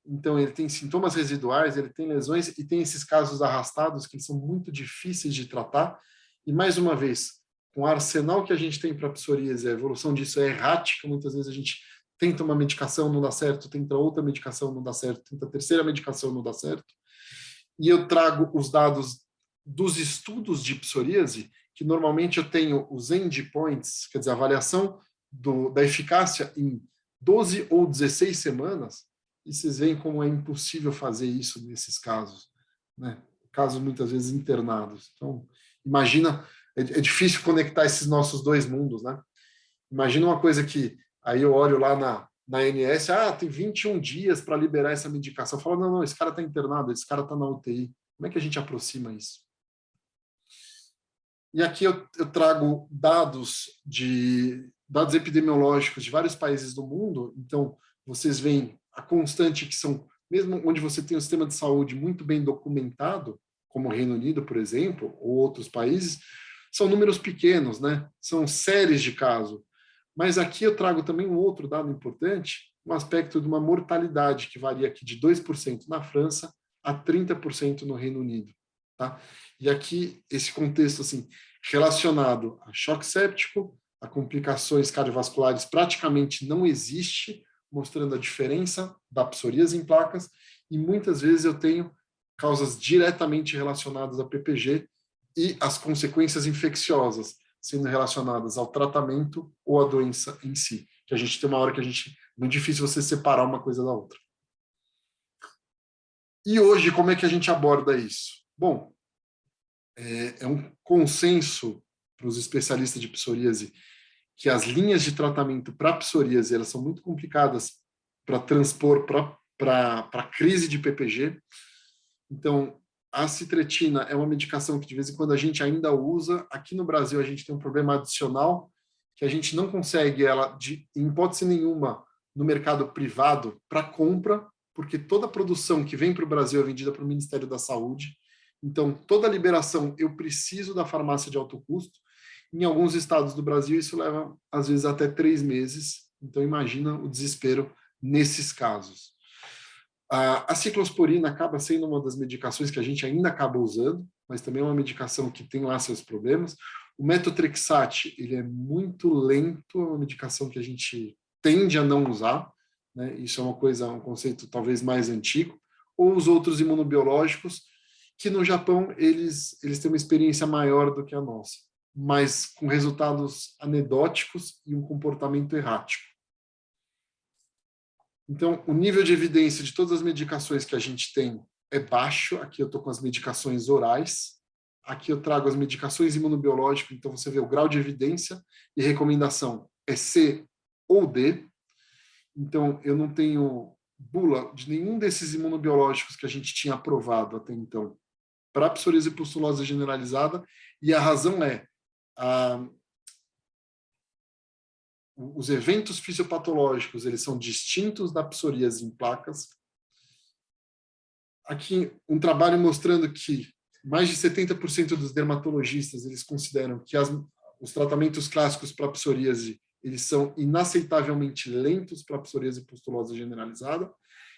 Então, ele tem sintomas residuais, ele tem lesões e tem esses casos arrastados que são muito difíceis de tratar. E, mais uma vez, com o arsenal que a gente tem para a psoríase, a evolução disso é errática. Muitas vezes a gente tenta uma medicação, não dá certo, tenta outra medicação, não dá certo, tenta a terceira medicação, não dá certo. E eu trago os dados dos estudos de psoríase, que normalmente eu tenho os endpoints, quer dizer, a avaliação da eficácia em 12 ou 16 semanas, e vocês veem como é impossível fazer isso nesses casos, né? Casos muitas vezes internados. Então, imagina, é difícil conectar esses nossos dois mundos, né? Imagina uma coisa que, aí eu olho lá na ANS, tem 21 dias para liberar essa medicação. Eu falo, não, esse cara está internado, esse cara está na UTI. Como é que a gente aproxima isso? E aqui eu trago dados epidemiológicos de vários países do mundo. Então, vocês veem a constante que são, mesmo onde você tem um sistema de saúde muito bem documentado, como o Reino Unido, por exemplo, ou outros países, são números pequenos, né? São séries de casos. Mas aqui eu trago também um outro dado importante, um aspecto de uma mortalidade que varia aqui de 2% na França a 30% no Reino Unido. Tá? E aqui, esse contexto assim, relacionado a choque séptico, a complicações cardiovasculares praticamente não existe, mostrando a diferença da psoríase em placas, e muitas vezes eu tenho causas diretamente relacionadas a PPG e as consequências infecciosas sendo relacionadas ao tratamento ou à doença em si. Que a gente tem uma hora que é muito difícil você separar uma coisa da outra. E hoje, como é que a gente aborda isso? Bom, é um consenso para os especialistas de psoríase que as linhas de tratamento para psoríase elas são muito complicadas para transpor para a crise de PPG. Então, a citretina é uma medicação que de vez em quando a gente ainda usa. Aqui no Brasil a gente tem um problema adicional que a gente não consegue ela, em hipótese nenhuma, no mercado privado para compra, porque toda a produção que vem para o Brasil é vendida para o Ministério da Saúde. Então, toda a liberação eu preciso da farmácia de alto custo. Em alguns estados do Brasil isso leva, às vezes, até 3 meses. Então, imagina o desespero nesses casos. A ciclosporina acaba sendo uma das medicações que a gente ainda acaba usando, mas também é uma medicação que tem lá seus problemas. O metotrexate, ele é muito lento, é uma medicação que a gente tende a não usar, né? Isso é um conceito talvez mais antigo. Ou os outros imunobiológicos, que no Japão eles têm uma experiência maior do que a nossa, mas com resultados anedóticos e um comportamento errático. Então, o nível de evidência de todas as medicações que a gente tem é baixo. Aqui eu estou com as medicações orais. Aqui eu trago as medicações imunobiológicas. Então, você vê o grau de evidência e recomendação é C ou D. Então, eu não tenho bula de nenhum desses imunobiológicos que a gente tinha aprovado até então para a psoríase pustulosa generalizada. E a razão é os eventos fisiopatológicos, eles são distintos da psoríase em placas. Aqui, um trabalho mostrando que mais de 70% dos dermatologistas, eles consideram que os tratamentos clássicos para psoríase, eles são inaceitavelmente lentos para a psoríase pustulosa generalizada,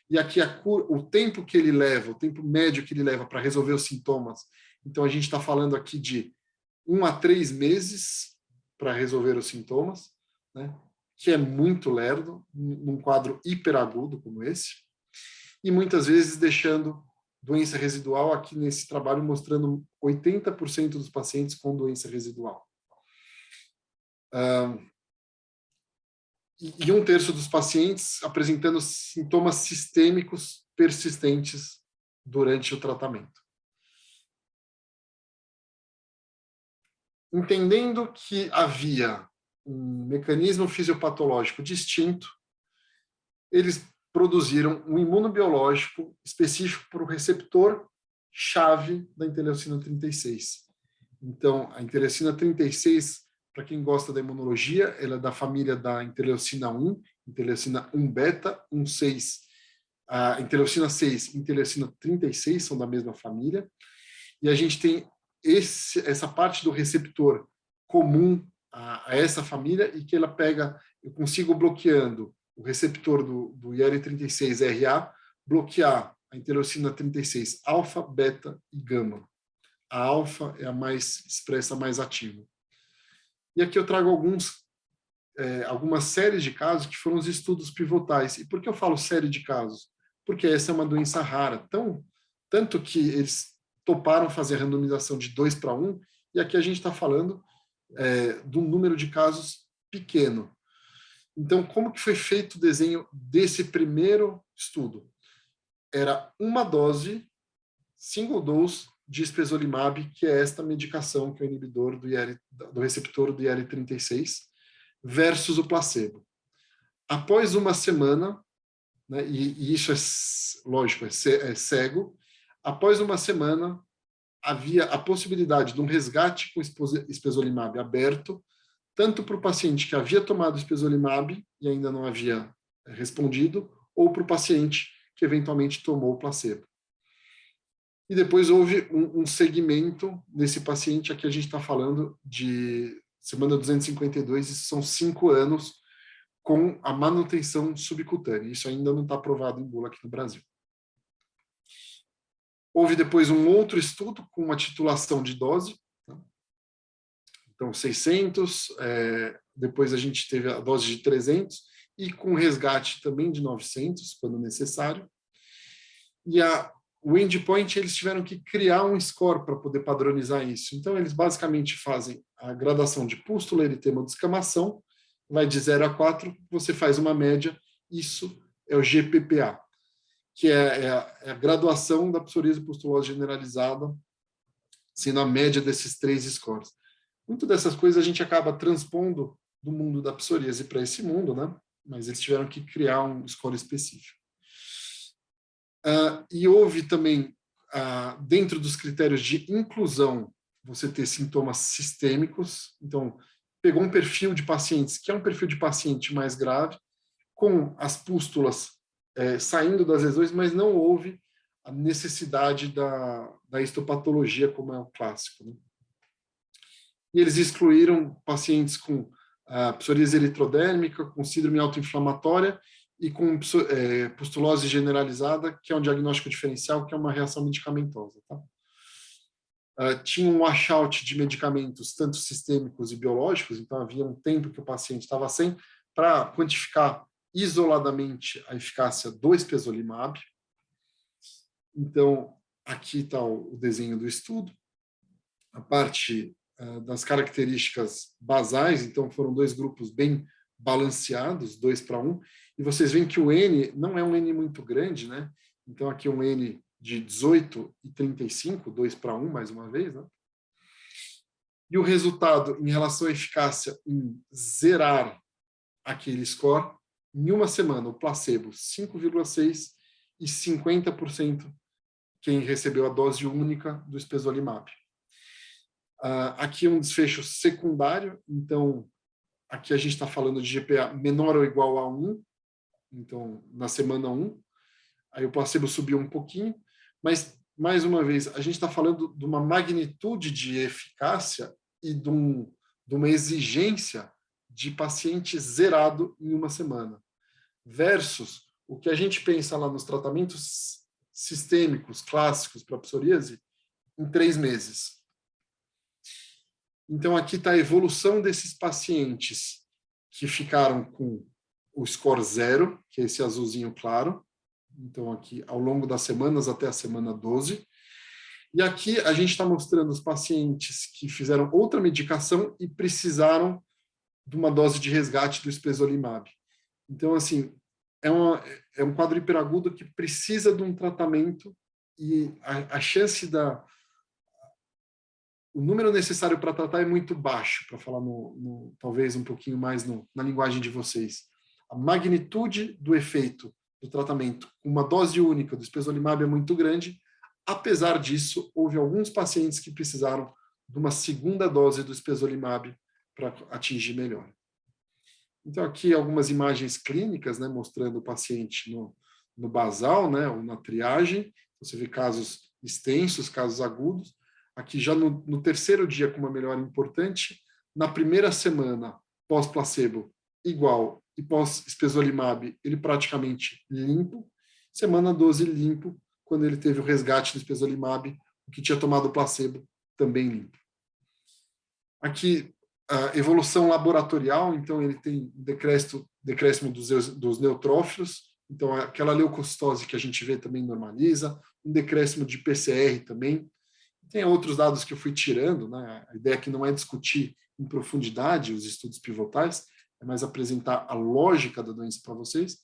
e aqui o tempo que ele leva, o tempo médio que ele leva para resolver os sintomas, então a gente está falando aqui de 1 a 3 meses para resolver os sintomas, né? Que é muito lerdo, num quadro hiperagudo como esse, e muitas vezes deixando doença residual, aqui nesse trabalho mostrando 80% dos pacientes com doença residual. E 1/3 dos pacientes apresentando sintomas sistêmicos persistentes durante o tratamento. Entendendo que havia um mecanismo fisiopatológico distinto, eles produziram um imunobiológico específico para o receptor-chave da interleucina 36. Então, a interleucina 36, para quem gosta da imunologia, ela é da família da interleucina 1, interleucina 1-beta, 1-6. A interleucina 6 e interleucina 36 são da mesma família. E a gente tem essa parte do receptor comum a essa família e que ela pega, eu consigo bloqueando o receptor do IL-36RA, bloquear a interleucina 36 alfa, beta e gama. A alfa é a mais expressa, mais ativa. E aqui eu trago algumas séries de casos que foram os estudos pivotais. E por que eu falo série de casos? Porque essa é uma doença rara. Tanto que eles toparam fazer a randomização de 2:1, e aqui a gente está falando de um número de casos pequeno. Então, como que foi feito o desenho desse primeiro estudo? Era uma dose, single dose, de espesolimab, que é esta medicação que é o inibidor do receptor do IL-36, versus o placebo. Após uma semana, né, e isso é lógico, é cego, após uma semana, havia a possibilidade de um resgate com espesolimab aberto, tanto para o paciente que havia tomado espesolimab e ainda não havia respondido, ou para o paciente que eventualmente tomou o placebo. E depois houve um segmento desse paciente, aqui a gente está falando de semana 252, isso são 5 anos com a manutenção subcutânea. Isso ainda não está aprovado em bula aqui no Brasil. Houve depois um outro estudo com uma titulação de dose, tá? Então 600, depois a gente teve a dose de 300 e com resgate também de 900, quando necessário. E o endpoint, eles tiveram que criar um score para poder padronizar isso. Então, eles basicamente fazem a gradação de pústula, eritema ou descamação, vai de 0 a 4, você faz uma média, isso é o GPPA, que é a graduação da psoríase pustulosa generalizada, sendo a média desses 3 scores. Muito dessas coisas a gente acaba transpondo do mundo da psoríase para esse mundo, né? Mas eles tiveram que criar um score específico. E houve também, dentro dos critérios de inclusão, você ter sintomas sistêmicos. Então, pegou um perfil de pacientes, que é um perfil de paciente mais grave, com as pústulas saindo das lesões, mas não houve a necessidade da histopatologia, como é o clássico, né? E eles excluíram pacientes com psoríase eritrodérmica, com síndrome autoinflamatória, e com pustulose generalizada, que é um diagnóstico diferencial, que é uma reação medicamentosa. Tá? Tinha um washout de medicamentos, tanto sistêmicos e biológicos, então havia um tempo que o paciente estava sem, para quantificar isoladamente a eficácia do espesolimab. Então, aqui está o desenho do estudo. A parte das características basais, então foram 2 grupos bem balanceados, 2:1, e vocês veem que o N não é um N muito grande, né? Então aqui um N de 18 e 35, 2:1 mais uma vez, né? E o resultado em relação à eficácia em zerar aquele score, em uma semana, o placebo 5,6 e 50% quem recebeu a dose única do espesolimab. Aqui um desfecho secundário, então aqui a gente está falando de GPA menor ou igual a 1, então na semana 1, aí o placebo subiu um pouquinho, mas, mais uma vez, a gente está falando de uma magnitude de eficácia e de uma exigência de paciente zerado em uma semana, versus o que a gente pensa lá nos tratamentos sistêmicos clássicos para psoríase em 3 meses. Então, aqui está a evolução desses pacientes que ficaram com o score 0, que é esse azulzinho claro. Então, aqui, ao longo das semanas, até a semana 12. E aqui a gente está mostrando os pacientes que fizeram outra medicação e precisaram de uma dose de resgate do espesolimab. Então, assim, é um quadro hiperagudo que precisa de um tratamento e a chance o número necessário para tratar é muito baixo, para falar talvez um pouquinho mais na linguagem de vocês. A magnitude do efeito do tratamento com uma dose única do espesolimab é muito grande. Apesar disso, houve alguns pacientes que precisaram de uma segunda dose do espesolimab para atingir melhor. Então, aqui algumas imagens clínicas, né, mostrando o paciente no basal, né, ou na triagem. Você vê casos extensos, casos agudos. Aqui já no terceiro dia com uma melhora importante. Na primeira semana, pós-placebo, igual, e pós-espesolimab, ele praticamente limpo. Semana 12, limpo, quando ele teve o resgate do espesolimab, o que tinha tomado o placebo, também limpo. Aqui, a evolução laboratorial, então ele tem decréscimo dos neutrófilos, então aquela leucocitose que a gente vê também normaliza, um decréscimo de PCR também. Tem outros dados que eu fui tirando, né? A ideia aqui não é discutir em profundidade os estudos pivotais, é mais apresentar a lógica da doença para vocês,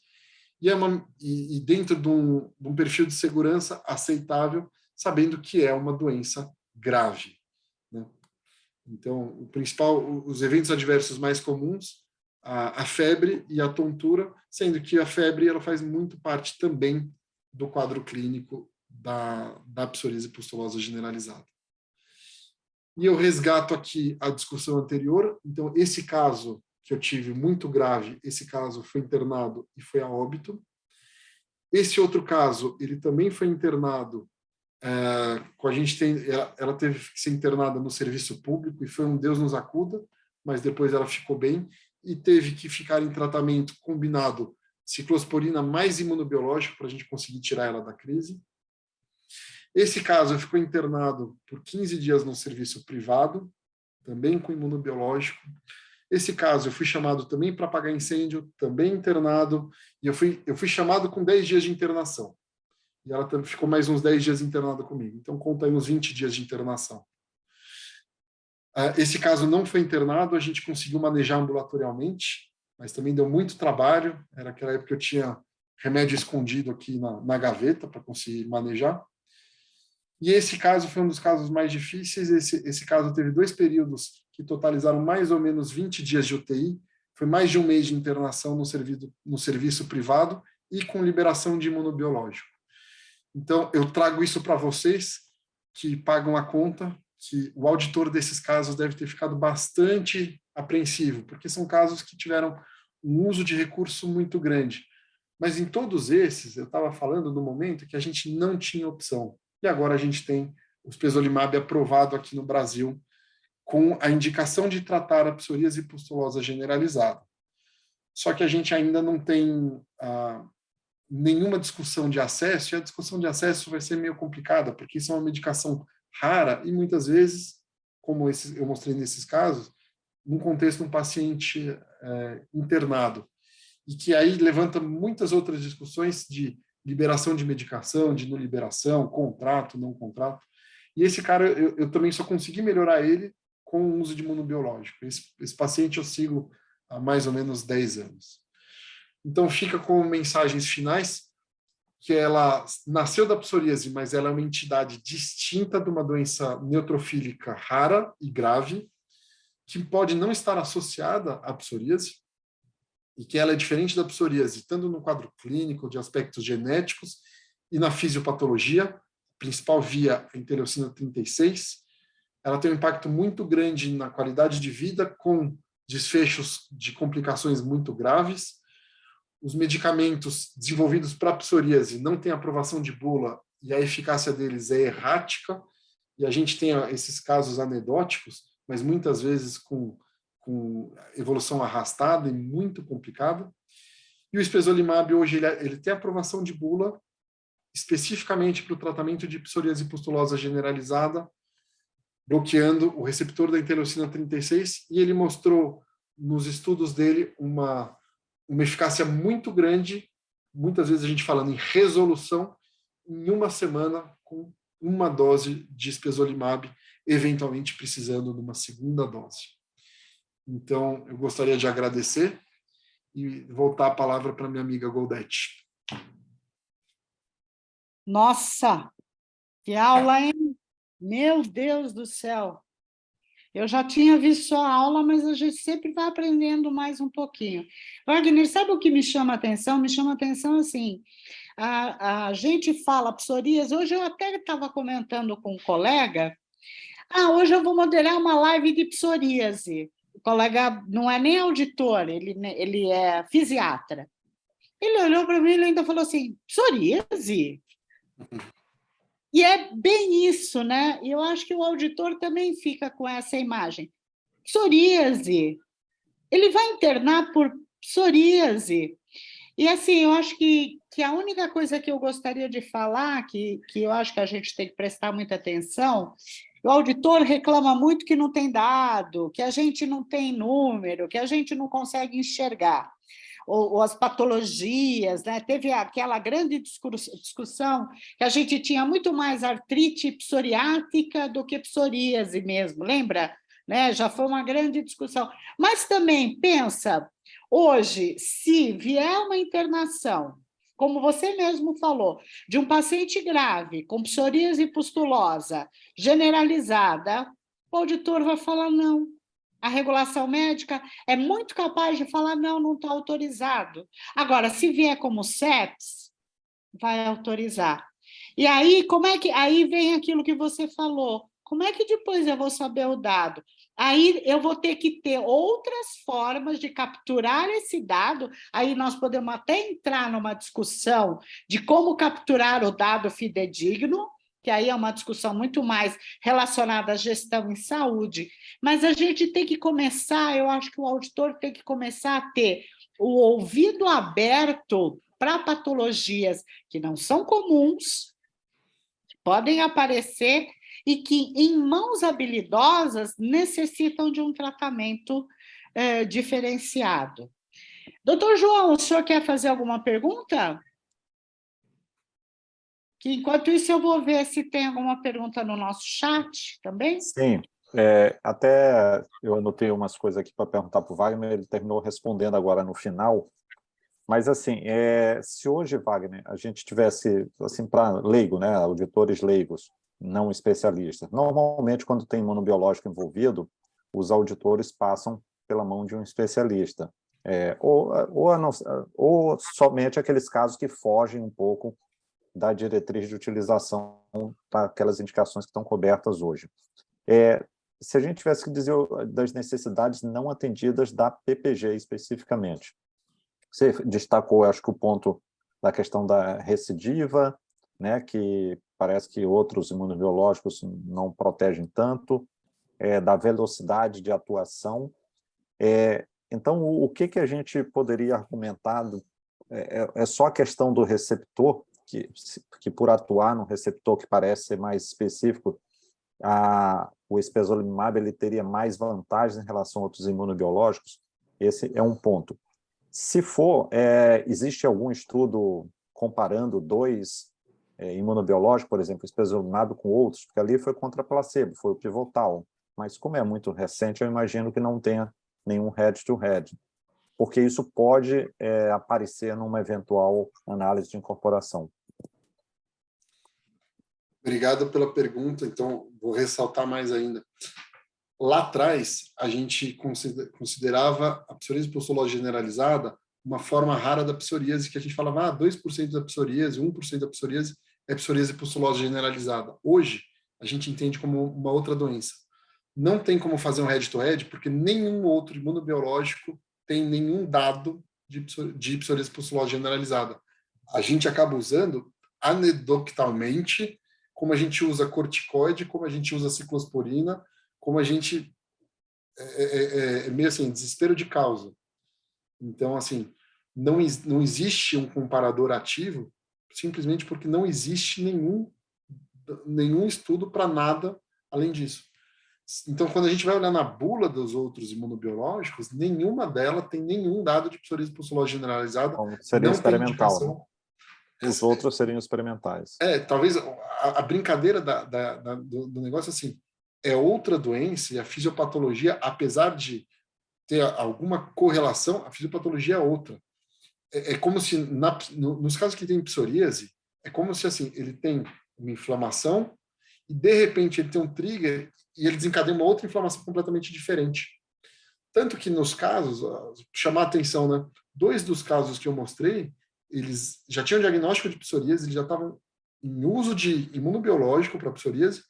e dentro de um perfil de segurança aceitável, sabendo que é uma doença grave, né? Então, os eventos adversos mais comuns, a febre e a tontura, sendo que a febre ela faz muito parte também do quadro clínico da psoríase pustulosa generalizada. E eu resgato aqui a discussão anterior. Então, esse caso que eu tive muito grave, esse caso foi internado e foi a óbito. Esse outro caso, ele também foi internado, ela teve que ser internada no serviço público e foi um Deus nos acuda, mas depois ela ficou bem e teve que ficar em tratamento combinado ciclosporina mais imunobiológico para a gente conseguir tirar ela da crise. Esse caso ficou internado por 15 dias no serviço privado, também com imunobiológico. Esse caso eu fui chamado também para apagar incêndio, também internado, e eu fui chamado com 10 dias de internação. E ela ficou mais uns 10 dias internada comigo. Então, conta aí uns 20 dias de internação. Esse caso não foi internado, a gente conseguiu manejar ambulatorialmente, mas também deu muito trabalho. Era aquela época que eu tinha remédio escondido aqui na gaveta para conseguir manejar. E esse caso foi um dos casos mais difíceis. Esse caso teve 2 períodos que totalizaram mais ou menos 20 dias de UTI. Foi mais de um mês de internação no serviço privado e com liberação de imunobiológico. Então, eu trago isso para vocês que pagam a conta, que o auditor desses casos deve ter ficado bastante apreensivo, porque são casos que tiveram um uso de recurso muito grande. Mas em todos esses, eu estava falando no momento que a gente não tinha opção. E agora a gente tem o espesolimab aprovado aqui no Brasil com a indicação de tratar a psoríase pustulosa generalizada. Só que a gente ainda não tem nenhuma discussão de acesso, e a discussão de acesso vai ser meio complicada, porque isso é uma medicação rara e muitas vezes, como eu mostrei nesses casos, num contexto de um paciente internado, e que aí levanta muitas outras discussões de liberação de medicação, de não liberação, contrato, não contrato. E esse cara, eu também só consegui melhorar ele com o uso de imunobiológico. Esse paciente eu sigo há mais ou menos 10 anos. Então, fica com mensagens finais, que ela nasceu da psoríase, mas ela é uma entidade distinta de uma doença neutrofílica rara e grave, que pode não estar associada à psoríase, e que ela é diferente da psoríase, tanto no quadro clínico, de aspectos genéticos, e na fisiopatologia, principal via a interleucina 36. Ela tem um impacto muito grande na qualidade de vida, com desfechos de complicações muito graves. Os medicamentos desenvolvidos para a psoríase não têm aprovação de bula e a eficácia deles é errática, e a gente tem esses casos anedóticos, mas muitas vezes com com evolução arrastada e muito complicada. E o espesolimab hoje ele tem aprovação de bula especificamente para o tratamento de psoríase pustulosa generalizada, bloqueando o receptor da interleucina 36, e ele mostrou nos estudos dele uma eficácia muito grande, muitas vezes a gente falando em resolução, em uma semana, com uma dose de espesolimab, eventualmente precisando de uma segunda dose. Então, eu gostaria de agradecer e voltar a palavra para minha amiga Goldete. Nossa, que aula, hein? Meu Deus do céu! Eu já tinha visto sua aula, mas a gente sempre vai aprendendo mais um pouquinho. Wagner, sabe o que me chama a atenção? Me chama a atenção assim, a gente fala psoríase, hoje eu até estava comentando com um colega, hoje eu vou moderar uma live de psoríase. O colega não é nem auditor, ele é fisiatra. Ele olhou para mim e ainda falou assim, psoríase? E é bem isso, né? E eu acho que o auditor também fica com essa imagem. Psoríase. Ele vai internar por psoríase. E, assim, eu acho que a única coisa que eu gostaria de falar, que eu acho que a gente tem que prestar muita atenção, o auditor reclama muito que não tem dado, que a gente não tem número, que a gente não consegue enxergar. Ou as patologias, né? Teve aquela grande discussão que a gente tinha muito mais artrite psoriática do que psoríase mesmo, lembra? Né? Já foi uma grande discussão. Mas também, pensa, hoje, se vier uma internação, como você mesmo falou, de um paciente grave, com psoríase pustulosa generalizada, o auditor vai falar não. A regulação médica é muito capaz de falar, não está autorizado. Agora, se vier como sepsis, vai autorizar. E aí, aí vem aquilo que você falou. Como é que depois eu vou saber o dado? Aí eu vou ter que ter outras formas de capturar esse dado. Aí nós podemos até entrar numa discussão de como capturar o dado fidedigno, que aí é uma discussão muito mais relacionada à gestão em saúde, mas a gente tem que começar, eu acho que o auditor tem que começar a ter o ouvido aberto para patologias que não são comuns, que podem aparecer e que, em mãos habilidosas, necessitam de um tratamento diferenciado. Doutor João, o senhor quer fazer alguma pergunta? Que, enquanto isso, eu vou ver se tem alguma pergunta no nosso chat também. Sim, até eu anotei umas coisas aqui para perguntar para o Wagner, ele terminou respondendo agora no final, mas assim, se hoje, Wagner, a gente tivesse, assim, para leigo, né, auditores leigos, não especialistas, normalmente quando tem imunobiológico envolvido, os auditores passam pela mão de um especialista, ou somente aqueles casos que fogem um pouco da diretriz de utilização para aquelas indicações que estão cobertas hoje. Se a gente tivesse que dizer das necessidades não atendidas da PPG especificamente, você destacou, acho que o ponto da questão da recidiva, né, que parece que outros imunobiológicos não protegem tanto, da velocidade de atuação. Então, o que a gente poderia argumentar? É só a questão do receptor, que por atuar no receptor que parece ser mais específico, o espesolimab ele teria mais vantagens em relação a outros imunobiológicos? Esse é um ponto. Se for, existe algum estudo comparando dois imunobiológicos, por exemplo, espesolimab com outros, porque ali foi contra placebo, foi o pivotal, mas como é muito recente, eu imagino que não tenha nenhum head-to-head, porque isso pode aparecer numa eventual análise de incorporação. Obrigado pela pergunta, então vou ressaltar mais ainda. Lá atrás, a gente considerava a psoríase pustulosa generalizada uma forma rara da psoríase, que a gente falava 2% da psoríase, 1% da psoríase é psoríase pustulosa generalizada. Hoje, a gente entende como uma outra doença. Não tem como fazer um head-to-head, porque nenhum outro imunobiológico tem nenhum dado de psoríase pustulosa generalizada. A gente acaba usando anedoctalmente, como a gente usa corticoide, como a gente usa ciclosporina, como a gente é meio assim, desespero de causa. Então, assim, não existe um comparador ativo simplesmente porque não existe nenhum estudo para nada além disso. Então, quando a gente vai olhar na bula dos outros imunobiológicos, nenhuma delas tem nenhum dado de psoríase pustulosa generalizada. Então, seria não tem experimental, né? indicação. Os outros seriam experimentais. Talvez a brincadeira do negócio assim, é outra doença e a fisiopatologia, apesar de ter alguma correlação, a fisiopatologia é outra. É como se, nos casos que tem psoríase, é como se assim, ele tem uma inflamação e, de repente, ele tem um trigger e ele desencadeia uma outra inflamação completamente diferente. Tanto que, nos casos, chamar a atenção, né? 2 dos casos que eu mostrei, eles já tinham diagnóstico de psoríase, eles já estavam em uso de imunobiológico para psoríase,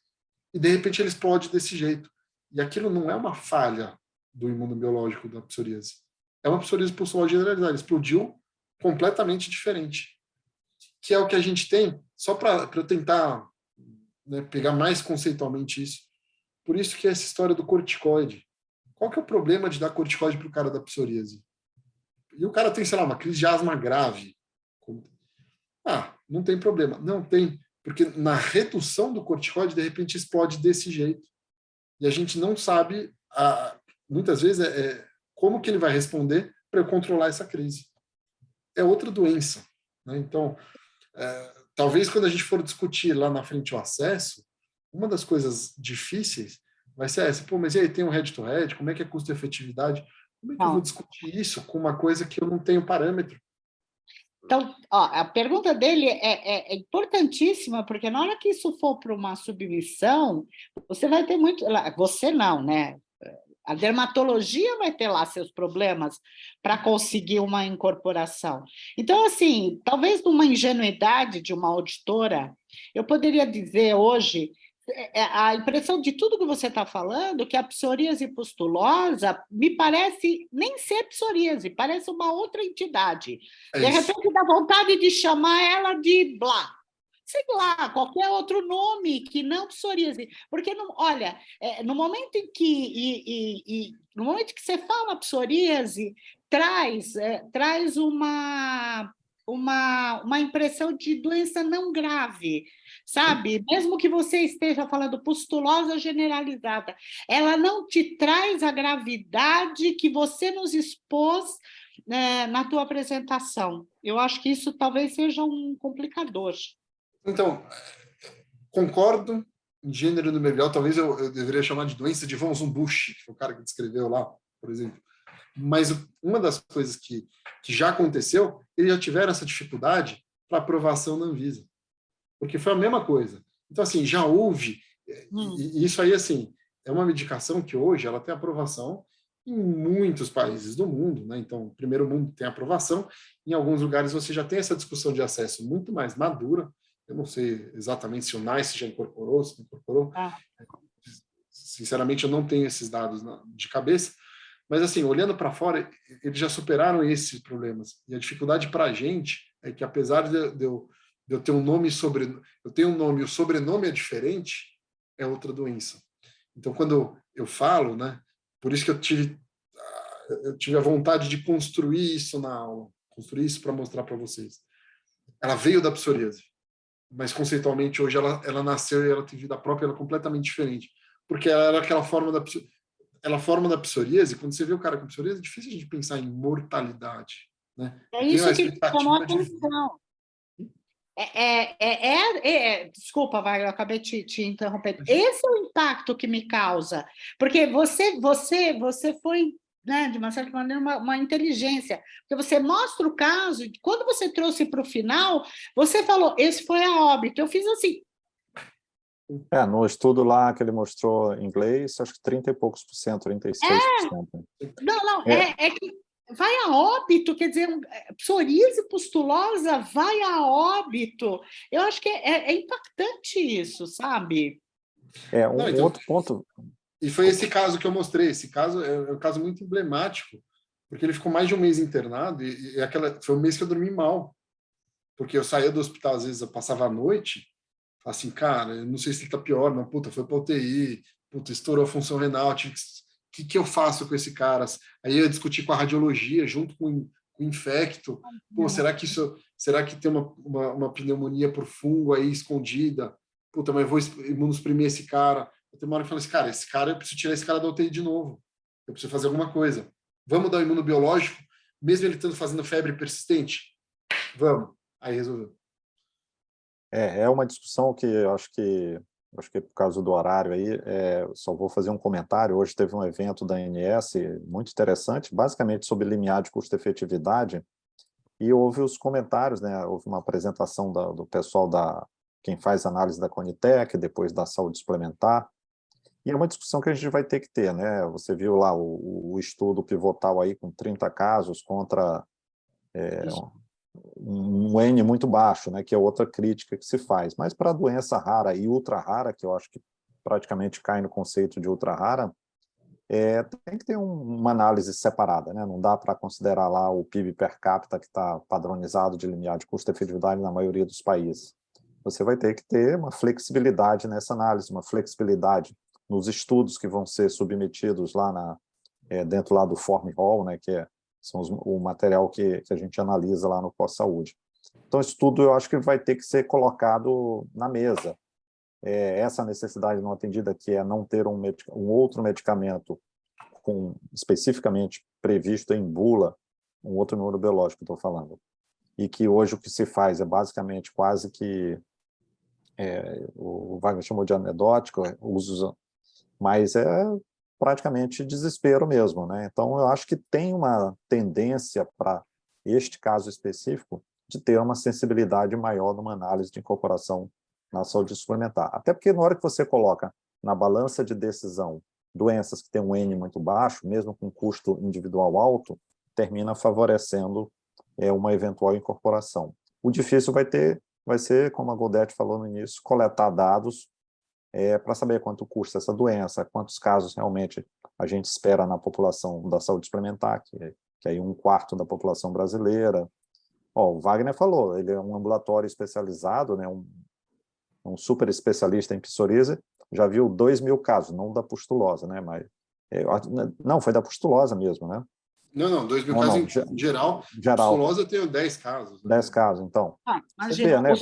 e, de repente, ele explode desse jeito. E aquilo não é uma falha do imunobiológico da psoríase. É uma psoríase pustulosa generalizada. Explodiu completamente diferente. Que é o que a gente tem, só para eu tentar, né, pegar mais conceitualmente isso. Por isso que é essa história do corticoide. Qual que é o problema de dar corticoide para o cara da psoríase? E o cara tem, sei lá, uma crise de asma grave. Não tem problema. Não tem, porque na redução do corticoide, de repente, explode desse jeito. E a gente não sabe, muitas vezes, como que ele vai responder para eu controlar essa crise. É outra doença, né? Então, talvez quando a gente for discutir lá na frente o acesso, uma das coisas difíceis vai ser essa, mas e aí, tem um head-to-head, como é que é custo-efetividade? Como é que eu vou discutir isso com uma coisa que eu não tenho parâmetro? Então, a pergunta dele é importantíssima, porque na hora que isso for para uma submissão, você vai ter muito... Você não, né? A dermatologia vai ter lá seus problemas para conseguir uma incorporação. Então, assim, talvez numa ingenuidade de uma auditora, eu poderia dizer hoje, a impressão de tudo que você está falando, que a psoríase pustulosa me parece nem ser psoríase, parece uma outra entidade. De repente dá vontade de chamar ela de blá. Sei lá, qualquer outro nome que não psoríase. Porque, olha, no momento em que você fala psoríase, traz uma impressão de doença não grave, sabe? Mesmo que você esteja falando pustulosa generalizada, ela não te traz a gravidade que você nos expôs, né, na tua apresentação. Eu acho que isso talvez seja um complicador. Então, concordo em gênero número grau, talvez eu deveria chamar de doença de von Zumbusch, que foi o cara que descreveu lá, por exemplo. Mas uma das coisas que já aconteceu, eles já tiveram essa dificuldade para aprovação na Anvisa. Porque foi a mesma coisa. Então, assim, já houve... E isso aí, assim, é uma medicação que hoje ela tem aprovação em muitos países do mundo, né? Então, o primeiro mundo tem aprovação, em alguns lugares você já tem essa discussão de acesso muito mais madura. Eu não sei exatamente se o NICE já incorporou, se não incorporou. Sinceramente, eu não tenho esses dados de cabeça, mas, assim, olhando para fora, eles já superaram esses problemas. E a dificuldade para a gente é que, apesar de eu ter um nome eu tenho um nome e o sobrenome é diferente, é outra doença. Então, quando eu falo, né, por isso que eu tive a vontade de construir isso na aula, construir isso para mostrar para vocês. Ela veio da psoríase, mas conceitualmente hoje ela nasceu e ela tem vida própria, ela é completamente diferente, porque ela era aquela forma da psoríase. Quando você vê o cara com psoríase, é difícil a gente pensar em mortalidade, né? É isso que me chamou a atenção. Desculpa, Wagner, eu acabei te interrompendo. Esse é o impacto que me causa, porque você foi, né, de uma certa maneira, uma inteligência, porque você mostra o caso, e quando você trouxe para o final, você falou, esse foi a óbito. Eu fiz assim. No estudo lá que ele mostrou em inglês, acho que 30 e poucos por cento, 36%. Não, é que vai a óbito, quer dizer, psoríase pustulosa vai a óbito. Eu acho que é impactante isso, sabe? Outro ponto... E foi esse caso que eu mostrei. Esse caso é um caso muito emblemático, porque ele ficou mais de um mês internado e foi um mês que eu dormi mal, porque eu saía do hospital, às vezes eu passava a noite, assim, cara, eu não sei se ele tá pior, não, puta, foi pra UTI, puta, estourou a função renal, tive que que eu faço com esse cara? Aí eu discuti com a radiologia, junto com o infecto. Pô, será que tem uma pneumonia por fungo aí escondida? Puta, mas eu vou imunossuprimir esse cara. Eu tenho uma hora que eu falo, esse cara, eu preciso tirar esse cara da UTI de novo. Eu preciso fazer alguma coisa. Vamos dar um imunobiológico, mesmo ele estando fazendo febre persistente? Vamos. Aí resolveu. É uma discussão que eu acho que por causa do horário aí, só vou fazer um comentário. Hoje teve um evento da ANS muito interessante, basicamente sobre limiar de custo-efetividade, e houve os comentários, né? Houve uma apresentação do pessoal quem faz análise da Conitec, depois da saúde suplementar, e é uma discussão que a gente vai ter que ter, né? Você viu lá o estudo pivotal aí com 30 casos contra um N muito baixo, né, que é outra crítica que se faz. Mas para doença rara e ultra rara, que eu acho que praticamente cai no conceito de ultra rara, tem que ter uma análise separada, né? Não dá para considerar lá o PIB per capita que está padronizado de limiar de custo-efetividade na maioria dos países. Você vai ter que ter uma flexibilidade nessa análise, uma flexibilidade nos estudos que vão ser submetidos lá dentro lá do Form-Hall, né, que são o material que a gente analisa lá no pós-saúde. Então, isso tudo eu acho que vai ter que ser colocado na mesa. Essa necessidade não atendida, que é não ter um outro medicamento especificamente previsto em bula, um outro imunobiológico que estou falando, e que hoje o que se faz é basicamente quase que, o Wagner chamou de anedótico, mas é praticamente desespero mesmo, né? Então, eu acho que tem uma tendência para este caso específico de ter uma sensibilidade maior numa análise de incorporação na saúde suplementar. Até porque na hora que você coloca na balança de decisão doenças que têm um N muito baixo, mesmo com custo individual alto, termina favorecendo uma eventual incorporação. O difícil vai ser, como a Goldete falou no início, coletar dados para saber quanto custa essa doença, quantos casos realmente a gente espera na população da saúde suplementar, que é aí 1/4 da população brasileira. O Wagner falou, ele é um ambulatório especializado, né, um super especialista em psoríase, já viu 2.000 casos, não da pustulose, né, mas não, foi da pustulose mesmo, né? Não, 2.000 casos em geral. Pustulose eu tenho 10 casos. Né? 10 casos, então. Imagina, vê, né?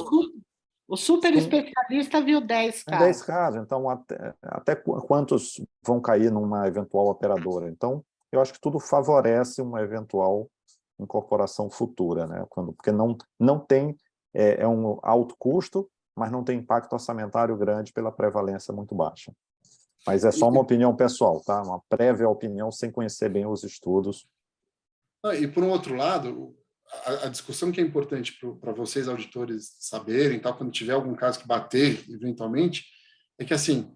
O super especialista viu 10 casos. 10 casos, então até quantos vão cair numa eventual operadora? Então, eu acho que tudo favorece uma eventual incorporação futura, né? Porque não tem, um alto custo, mas não tem impacto orçamentário grande pela prevalência muito baixa. Mas é só uma opinião pessoal, tá? Uma prévia opinião sem conhecer bem os estudos. E por um outro lado, a discussão que é importante para vocês, auditores, saberem, tal, quando tiver algum caso que bater, eventualmente, é que, assim,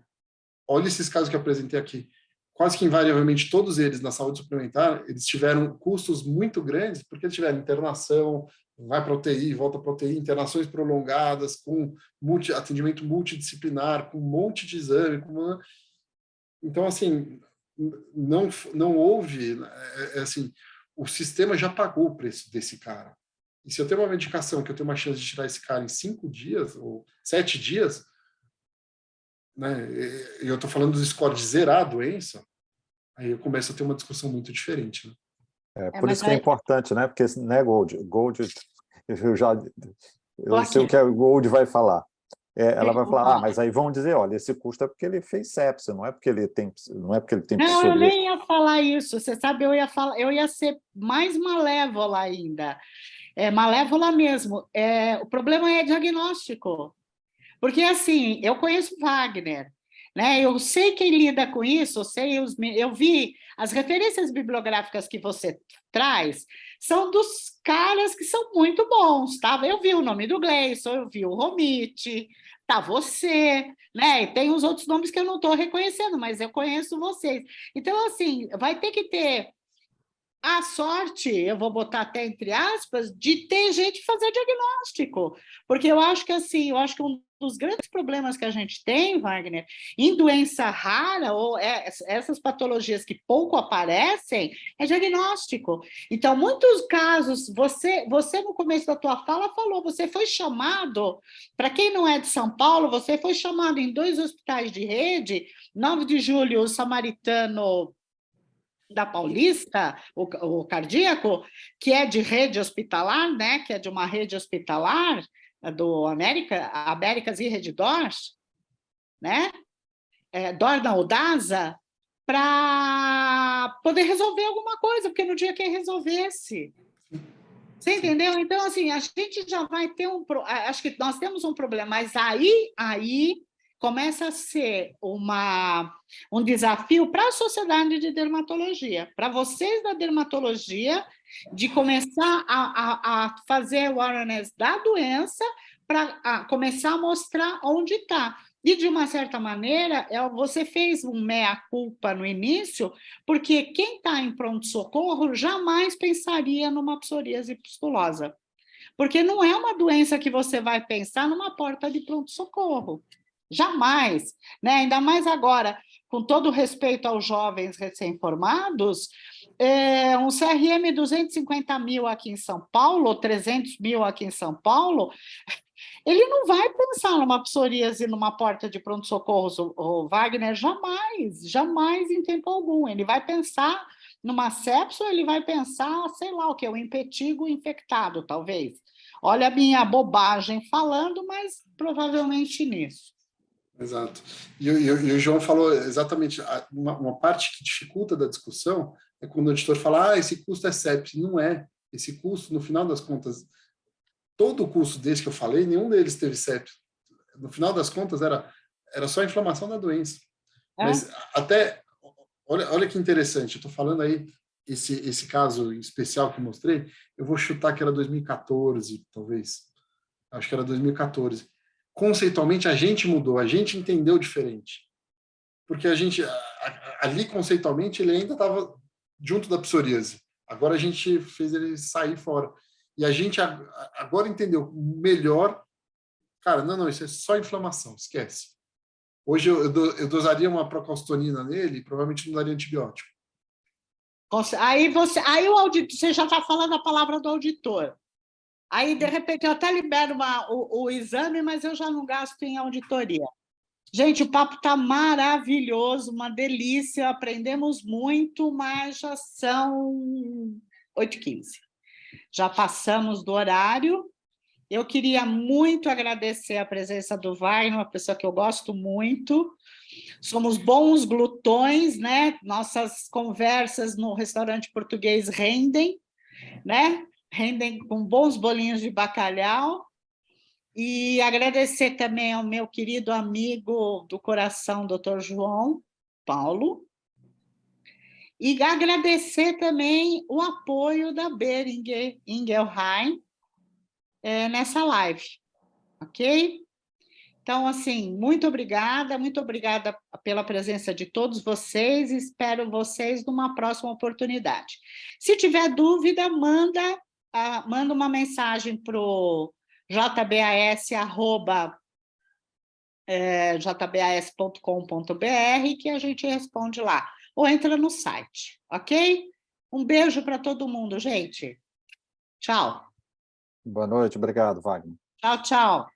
olha esses casos que eu apresentei aqui. Quase que invariavelmente todos eles, na saúde suplementar, eles tiveram custos muito grandes, porque eles tiveram internação, vai para UTI, volta para UTI, internações prolongadas, com atendimento multidisciplinar, com um monte de exame. Então, assim, não houve... assim, o sistema já pagou o preço desse cara. E se eu tenho uma medicação que eu tenho uma chance de tirar esse cara em 5 dias ou 7 dias, né, e eu estou falando dos scores de zerar a doença, aí eu começo a ter uma discussão muito diferente. Né? Por isso que é importante, né? Porque, né, Gold, eu sei o que a Gold vai falar. Ela vai falar, mas aí vão dizer, olha, esse custo é porque ele fez sepse, não é porque ele tem psoríase. Não, eu nem ia falar isso. Você sabe, eu ia ser mais malévola ainda. Malévola mesmo. O problema é diagnóstico. Porque, assim, eu conheço Wagner, né? Eu sei quem lida com isso, eu vi as referências bibliográficas que você traz, são dos caras que são muito bons, tá? Eu vi o nome do Gleison, eu vi o Romit, tá você, né? E tem os outros nomes que eu não estou reconhecendo, mas eu conheço vocês. Então, assim, vai ter que ter a sorte, eu vou botar até entre aspas, de ter gente que fazer diagnóstico. Porque eu acho que um dos grandes problemas que a gente tem, Wagner, em doença rara, ou essas patologias que pouco aparecem, é diagnóstico. Então, muitos casos, você no começo da tua fala falou, você foi chamado, para quem não é de São Paulo, você foi chamado em 2 hospitais de rede, 9 de Julho, o Samaritano da Paulista, o cardíaco, que é de rede hospitalar, né? Que é de uma rede hospitalar do Américas e Redditor, né? Dorna Udasa, para poder resolver alguma coisa, porque no dia que resolvesse. Você entendeu? Então, assim, a gente já vai ter acho que nós temos um problema, mas aí começa a ser um desafio para a sociedade de dermatologia, para vocês da dermatologia, de começar a fazer o awareness da doença, para começar a mostrar onde está. E, de uma certa maneira, você fez um meia-culpa no início, porque quem está em pronto-socorro jamais pensaria numa psoríase pustulosa. Porque não é uma doença que você vai pensar numa porta de pronto-socorro. Jamais. Né? Ainda mais agora, com todo respeito aos jovens recém-formados, um CRM 250 mil aqui em São Paulo, ou 300 mil aqui em São Paulo, ele não vai pensar numa psoríase numa porta de pronto-socorro, o Wagner, jamais em tempo algum. Ele vai pensar numa sepse, ou ele vai pensar, sei lá o que, um impetigo infectado, talvez. Olha a minha bobagem falando, mas provavelmente nisso. Exato. E o João falou exatamente, uma parte que dificulta da discussão é quando o editor fala, esse custo é sepse. Não é. Esse custo, no final das contas, todo o custo desse que eu falei, nenhum deles teve sepse. No final das contas, era só a inflamação da doença. Mas até, olha que interessante, eu estou falando aí, esse caso especial que eu mostrei, eu vou chutar que era 2014, talvez. Acho que era 2014. Conceitualmente, a gente mudou, a gente entendeu diferente. Porque a gente, ali conceitualmente, ele ainda estava junto da psoríase. Agora a gente fez ele sair fora. E a gente agora entendeu melhor, cara, não, isso é só inflamação, esquece. Hoje eu dosaria uma procalcitonina nele e provavelmente não daria antibiótico. Aí o auditor, você já está falando a palavra do auditor. Aí, de repente, eu até libero o exame, mas eu já não gasto em auditoria. Gente, o papo está maravilhoso, uma delícia, aprendemos muito, mas já são 8h15. Já passamos do horário. Eu queria muito agradecer a presença do Wagner, uma pessoa que eu gosto muito. Somos bons glutões, né? Nossas conversas no restaurante português rendem, né? Rendem com bons bolinhos de bacalhau. E agradecer também ao meu querido amigo do coração, Dr. João Paulo. E agradecer também o apoio da Boehringer Ingelheim nessa live, ok? Então, assim, muito obrigada pela presença de todos vocês, espero vocês numa próxima oportunidade. Se tiver dúvida, manda uma mensagem para o jbas@jbas.com.br que a gente responde lá, ou entra no site, ok? Um beijo para todo mundo, gente. Tchau. Boa noite, obrigado, Wagner. Tchau, tchau.